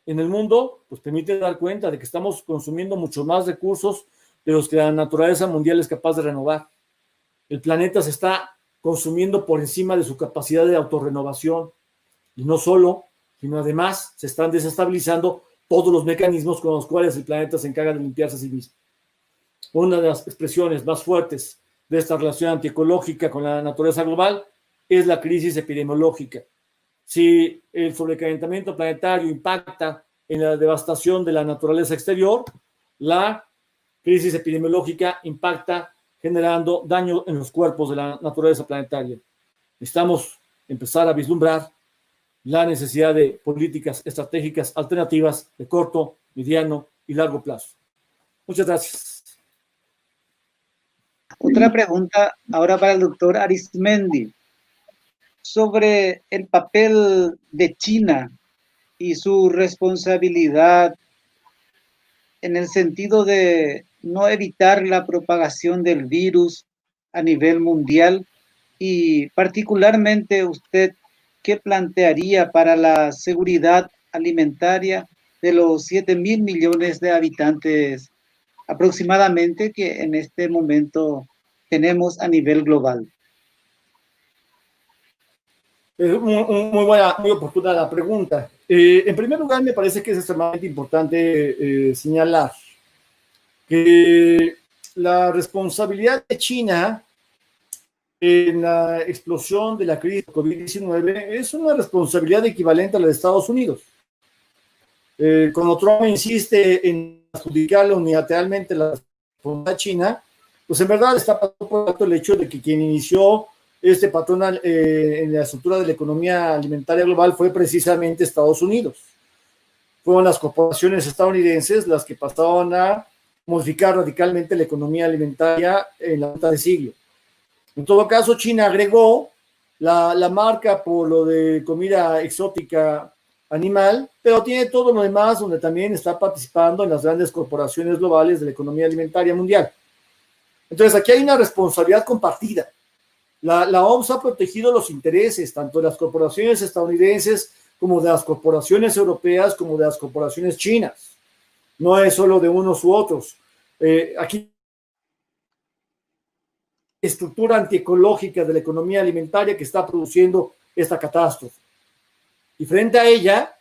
en el mundo, pues permite dar cuenta de que estamos consumiendo mucho más recursos de los que la naturaleza mundial es capaz de renovar. El planeta se está consumiendo por encima de su capacidad de autorrenovación, y no solo, sino además se están desestabilizando todos los mecanismos con los cuales el planeta se encarga de limpiarse a sí mismo. Una de las expresiones más fuertes de esta relación antiecológica con la naturaleza global es la crisis epidemiológica. Si el sobrecalentamiento planetario impacta en la devastación de la naturaleza exterior, la crisis epidemiológica impacta generando daño en los cuerpos de la naturaleza planetaria. Necesitamos empezar a vislumbrar la necesidad de políticas estratégicas alternativas de corto, mediano y largo plazo. Muchas gracias. Otra pregunta ahora para el doctor Arismendi sobre el papel de China y su responsabilidad en el sentido de no evitar la propagación del virus a nivel mundial, y particularmente usted, ¿qué plantearía para la seguridad alimentaria de los 7.000 millones de habitantes aproximadamente que en este momento tenemos a nivel global? Muy buena, muy oportuna la pregunta. En primer lugar, me parece que es extremadamente importante señalar que la responsabilidad de China en la explosión de la crisis COVID-19 es una responsabilidad equivalente a la de Estados Unidos. Cuando Trump insiste en adjudicarle unilateralmente la responsabilidad a China, pues en verdad está pasando por alto el hecho de que quien inició este patrón en la estructura de la economía alimentaria global fue precisamente Estados Unidos. Fueron las corporaciones estadounidenses las que pasaron a modificar radicalmente la economía alimentaria en la mitad de siglo. En todo caso, China agregó la marca por lo de comida exótica animal, pero tiene todo lo demás donde también está participando en las grandes corporaciones globales de la economía alimentaria mundial. Entonces, aquí hay una responsabilidad compartida. La OMS ha protegido los intereses tanto de las corporaciones estadounidenses como de las corporaciones europeas como de las corporaciones chinas. No es solo de unos u otros. Aquí estructura antiecológica de la economía alimentaria que está produciendo esta catástrofe. Y frente a ella,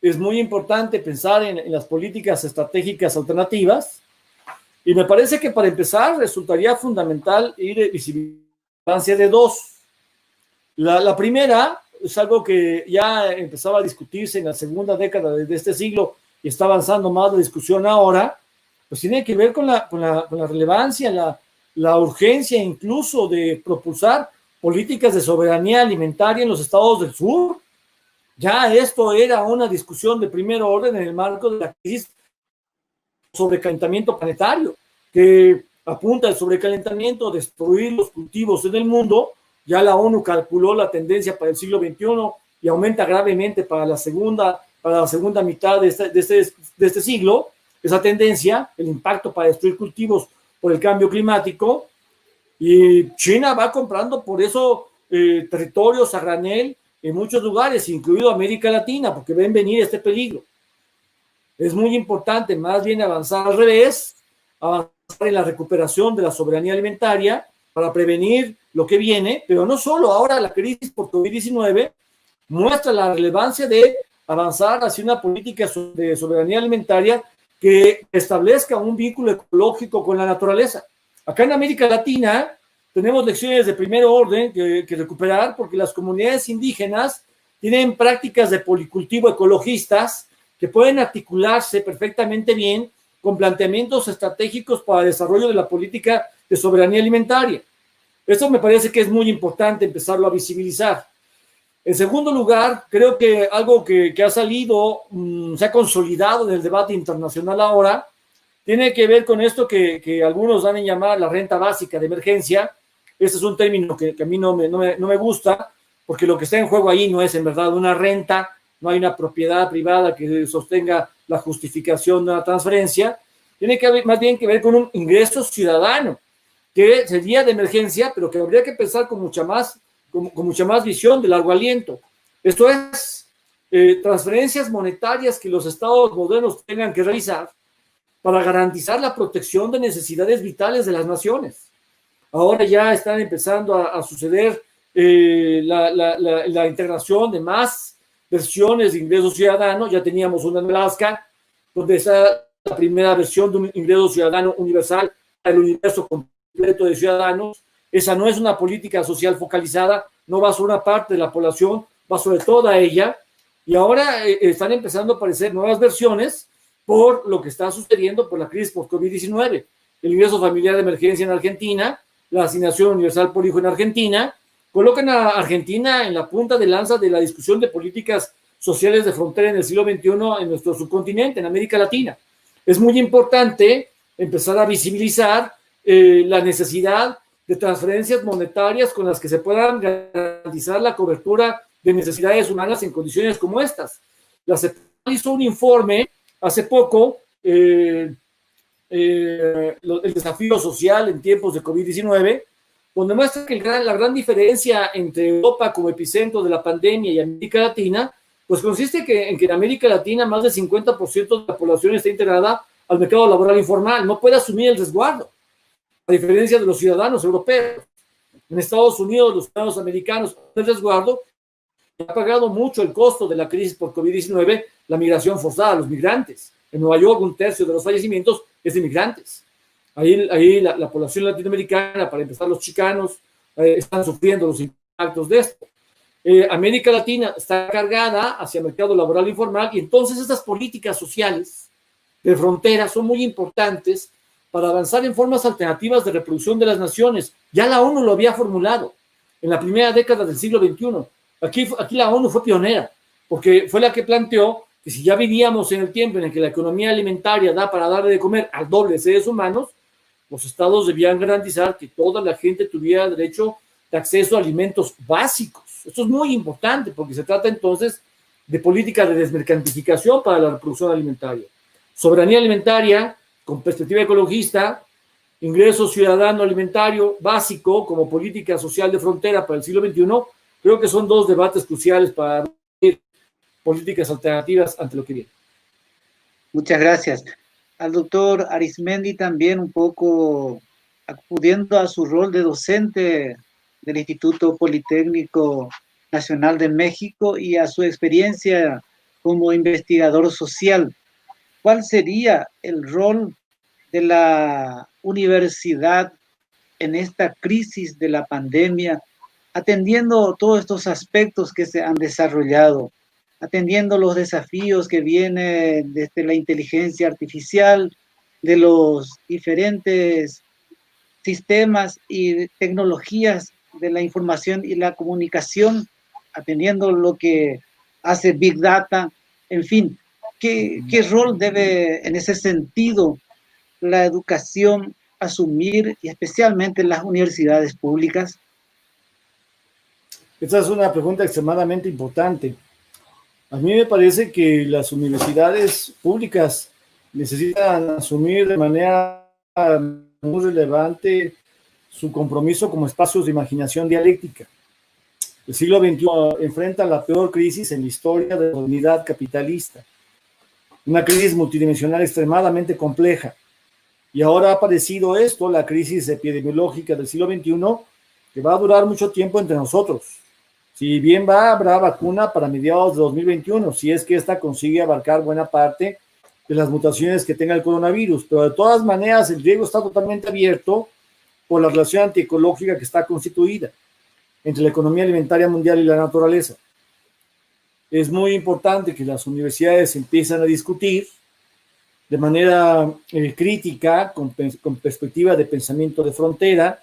es muy importante pensar en las políticas estratégicas alternativas, y me parece que para empezar resultaría fundamental ir a visibilizancia de dos. La primera es algo que ya empezaba a discutirse en la segunda década de este siglo y está avanzando más la discusión ahora, pues tiene que ver con la relevancia, la urgencia incluso de propulsar políticas de soberanía alimentaria en los estados del sur. Ya esto era una discusión de primer orden en el marco de la crisis sobrecalentamiento planetario, que apunta al sobrecalentamiento, destruir los cultivos en el mundo. Ya la ONU calculó la tendencia para el siglo XXI y aumenta gravemente para la segunda mitad de este siglo. Esa tendencia, el impacto para destruir cultivos por el cambio climático, y China va comprando por eso territorios a granel en muchos lugares, incluido América Latina, porque ven venir este peligro. Es muy importante más bien avanzar al revés, avanzar en la recuperación de la soberanía alimentaria para prevenir lo que viene, pero no solo. Ahora la crisis por COVID-19 muestra la relevancia de avanzar hacia una política de soberanía alimentaria que establezca un vínculo ecológico con la naturaleza. Acá en América Latina tenemos lecciones de primer orden que recuperar, porque las comunidades indígenas tienen prácticas de policultivo ecologistas que pueden articularse perfectamente bien con planteamientos estratégicos para el desarrollo de la política de soberanía alimentaria. Esto me parece que es muy importante empezarlo a visibilizar. En segundo lugar, creo que algo que ha salido, se ha consolidado en el debate internacional ahora, tiene que ver con esto que algunos dan en llamar la renta básica de emergencia. Este es un término que a mí no me gusta, porque lo que está en juego ahí no es en verdad una renta, no hay una propiedad privada que sostenga la justificación de una transferencia. Tiene que haber, más bien que ver con un ingreso ciudadano, que sería de emergencia, pero que habría que pensar con mucha más visión de largo aliento. Esto es, transferencias monetarias que los estados modernos tengan que realizar para garantizar la protección de necesidades vitales de las naciones. Ahora ya están empezando a suceder la integración de más versiones de ingreso ciudadano. Ya teníamos una en Alaska, donde está la primera versión de un ingreso ciudadano universal para el universo completo de ciudadanos. Esa no es una política social focalizada, no va sobre una parte de la población, va sobre toda ella. Y ahora están empezando a aparecer nuevas versiones por lo que está sucediendo por la crisis por COVID-19. El ingreso familiar de emergencia en Argentina, la asignación universal por hijo en Argentina, colocan a Argentina en la punta de lanza de la discusión de políticas sociales de frontera en el siglo XXI en nuestro subcontinente, en América Latina. Es muy importante empezar a visibilizar la necesidad de transferencias monetarias con las que se puedan garantizar la cobertura de necesidades humanas en condiciones como estas. La CEPAL hizo un informe hace poco, el desafío social en tiempos de COVID-19, donde muestra que la gran diferencia entre Europa como epicentro de la pandemia y América Latina, pues consiste en que en América Latina más del 50% de la población está integrada al mercado laboral informal, no puede asumir el resguardo, a diferencia de los ciudadanos europeos. En Estados Unidos, los ciudadanos americanos, el resguardo ha pagado mucho el costo de la crisis por COVID-19, la migración forzada, los migrantes. En Nueva York, 1/3 de los fallecimientos es de migrantes. Ahí la población latinoamericana, para empezar los chicanos, están sufriendo los impactos de esto. América Latina está cargada hacia el mercado laboral informal, y entonces estas políticas sociales de frontera son muy importantes para avanzar en formas alternativas de reproducción de las naciones. Ya la ONU lo había formulado en la primera década del siglo XXI. Aquí la ONU fue pionera, porque fue la que planteó que si ya vivíamos en el tiempo en el que la economía alimentaria da para darle de comer al doble de seres humanos, los estados debían garantizar que toda la gente tuviera derecho de acceso a alimentos básicos. Esto es muy importante, porque se trata entonces de política de desmercantilización para la reproducción alimentaria. Soberanía alimentaria con perspectiva ecologista, ingreso ciudadano alimentario básico como política social de frontera para el siglo XXI, creo que son dos debates cruciales para políticas alternativas ante lo que viene. Muchas gracias. Al doctor Arismendi también, un poco acudiendo a su rol de docente del Instituto Politécnico Nacional de México y a su experiencia como investigador social. ¿Cuál sería el rol de la universidad en esta crisis de la pandemia, atendiendo todos estos aspectos que se han desarrollado, atendiendo los desafíos que vienen desde la inteligencia artificial, de los diferentes sistemas y tecnologías de la información y la comunicación, atendiendo lo que hace Big Data, en fin? ¿Qué rol debe en ese sentido la educación asumir, y especialmente las universidades públicas? Esta es una pregunta extremadamente importante. A mí me parece que las universidades públicas necesitan asumir de manera muy relevante su compromiso como espacios de imaginación dialéctica. El siglo XXI enfrenta la peor crisis en la historia de la modernidad capitalista. Una crisis multidimensional extremadamente compleja. Y ahora ha aparecido esto, la crisis epidemiológica del siglo XXI, que va a durar mucho tiempo entre nosotros. Si bien va, habrá vacuna para mediados de 2021, si es que esta consigue abarcar buena parte de las mutaciones que tenga el coronavirus, pero de todas maneras el riesgo está totalmente abierto por la relación antiecológica que está constituida entre la economía alimentaria mundial y la naturaleza. Es muy importante que las universidades empiecen a discutir de manera crítica, con perspectiva de pensamiento de frontera,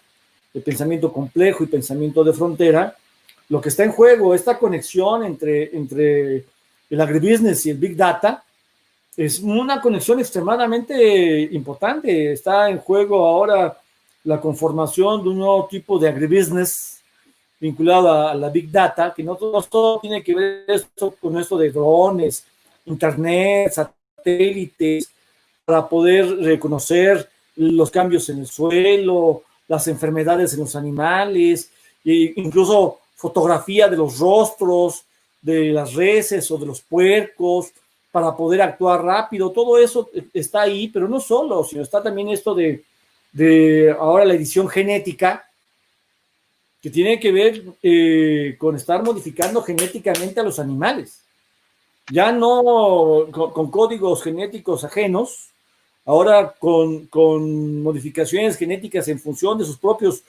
de pensamiento complejo y pensamiento de frontera, lo que está en juego, esta conexión entre el agribusiness y el big data, es una conexión extremadamente importante. Está en juego ahora la conformación de un nuevo tipo de agribusiness vinculado a la big data, que no todo tiene que ver con esto de drones, internet, satélites, para poder reconocer los cambios en el suelo, las enfermedades en los animales, e incluso fotografía de los rostros de las reses o de los puercos para poder actuar rápido. Todo eso está ahí, pero no solo, sino está también esto de ahora la edición genética, que tiene que ver con estar modificando genéticamente a los animales. Ya no con códigos genéticos ajenos, ahora con modificaciones genéticas en función de sus propios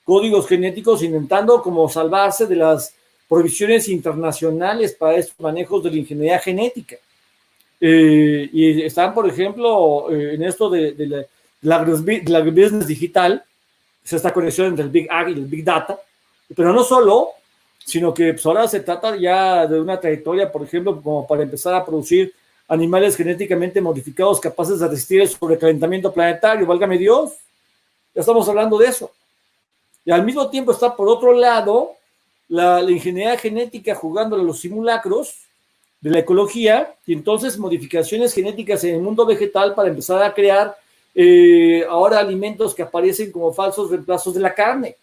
códigos genéticos, intentando como salvarse de las prohibiciones internacionales para estos manejos de la ingeniería genética. Y están, por ejemplo, en esto de la agribusiness digital, es esta conexión entre el Big Ag y el Big Data, pero no solo, sino que pues, ahora se trata ya de una trayectoria, por ejemplo, como para empezar a producir animales genéticamente modificados capaces de resistir el sobrecalentamiento planetario, válgame Dios, ya estamos hablando de eso. Y al mismo tiempo está, por otro lado, la ingeniería genética jugándole a los simulacros de la ecología, y entonces modificaciones genéticas en el mundo vegetal para empezar a crear ahora alimentos que aparecen como falsos reemplazos de la carne,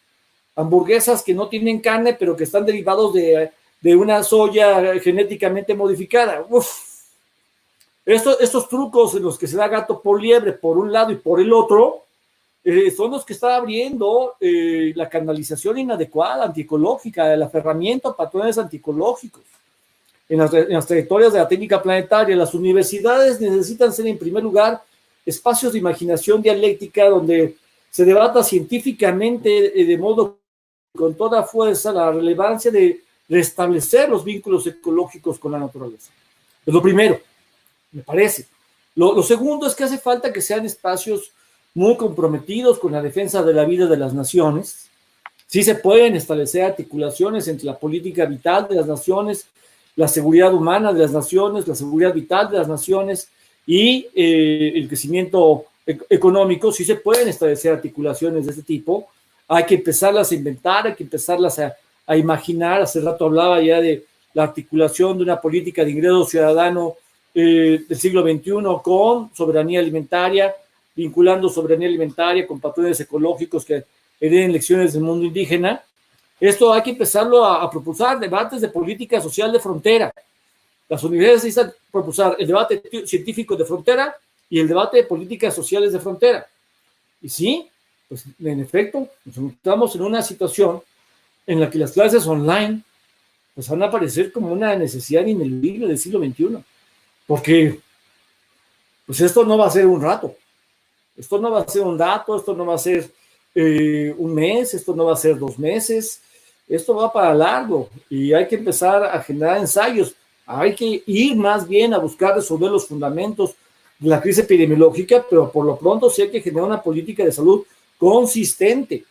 hamburguesas que no tienen carne, pero que están derivados de una soya genéticamente modificada. Estos trucos en los que se da gato por liebre por un lado y por el otro, son los que están abriendo la canalización inadecuada, antiecológica, el aferramiento a patrones antiecológicos. En las trayectorias de la técnica planetaria, las universidades necesitan ser, en primer lugar, espacios de imaginación dialéctica donde se debata científicamente de modo con toda fuerza la relevancia de restablecer los vínculos ecológicos con la naturaleza. Es lo primero, me parece. Lo segundo es que hace falta que sean espacios muy comprometidos con la defensa de la vida de las naciones. Sí se pueden establecer articulaciones entre la política vital de las naciones, la seguridad humana de las naciones, la seguridad vital de las naciones y el crecimiento económico. Sí se pueden establecer articulaciones de este tipo. Hay que empezarlas a inventar, hay que empezarlas a imaginar. Hace rato hablaba ya de la articulación de una política de ingreso ciudadano del siglo XXI con soberanía alimentaria, vinculando soberanía alimentaria con patrones ecológicos que hereden lecciones del mundo indígena. Esto hay que empezarlo a propulsar, debates de política social de frontera. Las universidades necesitan propulsar el debate científico de frontera y el debate de políticas sociales de frontera. Y sí, pues en efecto, nos encontramos en una situación en la que las clases online pues van a aparecer como una necesidad ineludible del siglo XXI. Porque pues esto no va a ser un rato. Esto no va a ser un dato, esto no va a ser un mes, esto no va a ser 2 meses, esto va para largo y hay que empezar a generar ensayos, hay que ir más bien a buscar resolver los fundamentos de la crisis epidemiológica, pero por lo pronto sí hay que generar una política de salud consistente.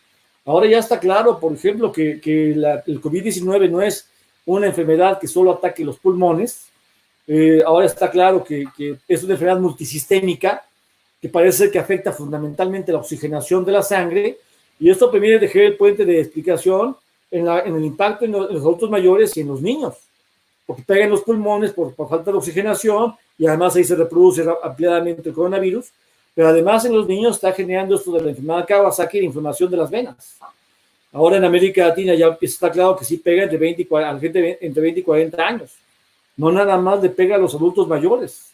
Ahora ya está claro, por ejemplo, que el COVID-19 no es una enfermedad que solo ataque los pulmones, ahora está claro que es una enfermedad multisistémica, que parece que afecta fundamentalmente la oxigenación de la sangre, y esto permite dejar el puente de explicación en el impacto en los adultos mayores y en los niños, porque pegan los pulmones por falta de oxigenación, y además ahí se reproduce ampliadamente el coronavirus, pero además en los niños está generando esto de la enfermedad de Kawasaki y la inflamación de las venas. Ahora en América Latina ya está claro que sí pega entre 20 y a la gente entre 20 y 40 años, no nada más le pega a los adultos mayores.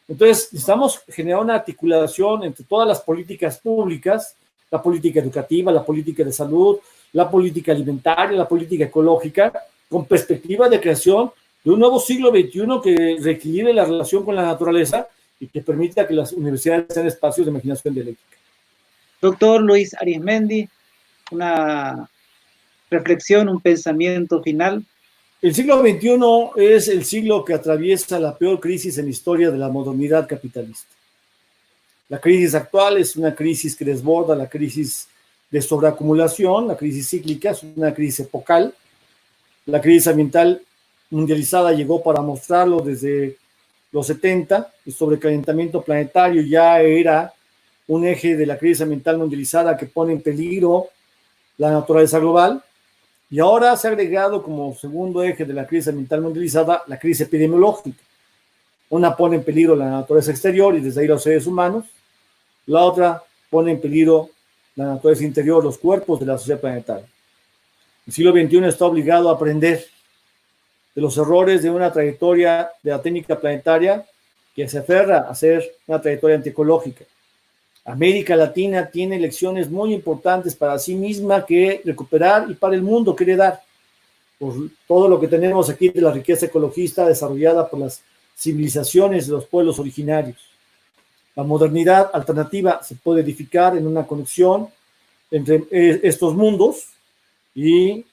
Entonces, necesitamos generar una articulación entre todas las políticas públicas, la política educativa, la política de salud, la política alimentaria, la política ecológica, con perspectiva de creación de un nuevo siglo XXI que reequilibre la relación con la naturaleza y que permita que las universidades sean espacios de imaginación dialéctica. Doctor Luis Arizmendi, una reflexión, un pensamiento final. El siglo XXI es el siglo que atraviesa la peor crisis en la historia de la modernidad capitalista. La crisis actual es una crisis que desborda la crisis de sobreacumulación, la crisis cíclica, es una crisis epocal. La crisis ambiental mundializada llegó para mostrarlo desde los 70, el sobrecalentamiento planetario ya era un eje de la crisis ambiental mundializada que pone en peligro la naturaleza global, y ahora se ha agregado como segundo eje de la crisis ambiental mundializada la crisis epidemiológica. Una pone en peligro la naturaleza exterior y desde ahí los seres humanos, la otra pone en peligro la naturaleza interior, los cuerpos de la sociedad planetaria. El siglo XXI está obligado a aprender de los errores de una trayectoria de la técnica planetaria que se aferra a ser una trayectoria antiecológica. América Latina tiene lecciones muy importantes para sí misma que recuperar y para el mundo que heredar. Por todo lo que tenemos aquí de la riqueza ecologista desarrollada por las civilizaciones de los pueblos originarios. La modernidad alternativa se puede edificar en una conexión entre estos mundos y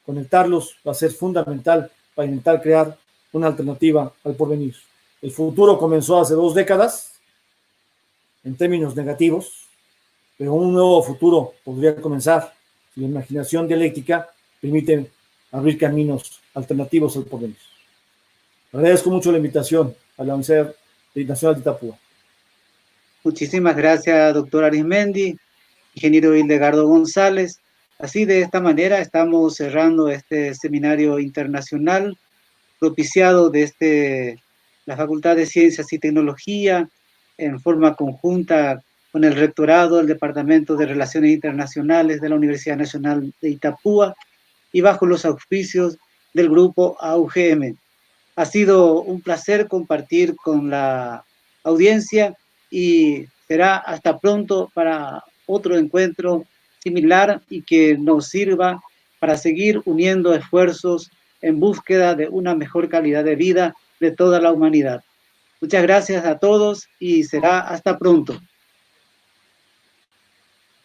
conectarlos va a ser fundamental para intentar crear una alternativa al porvenir. El futuro comenzó hace 2 décadas en términos negativos, pero un nuevo futuro podría comenzar si la imaginación dialéctica permite abrir caminos alternativos al porvenir. Agradezco mucho la invitación a la Universidad Nacional de Itapúa. Muchísimas gracias, doctor Arizmendi, ingeniero Hildegardo González. Así, de esta manera, estamos cerrando este seminario internacional propiciado desde la Facultad de Ciencias y Tecnología, en forma conjunta con el rectorado del Departamento de Relaciones Internacionales de la Universidad Nacional de Itapúa y bajo los auspicios del grupo AUGM. Ha sido un placer compartir con la audiencia y será hasta pronto para otro encuentro similar y que nos sirva para seguir uniendo esfuerzos en búsqueda de una mejor calidad de vida de toda la humanidad. Muchas gracias a todos y será hasta pronto.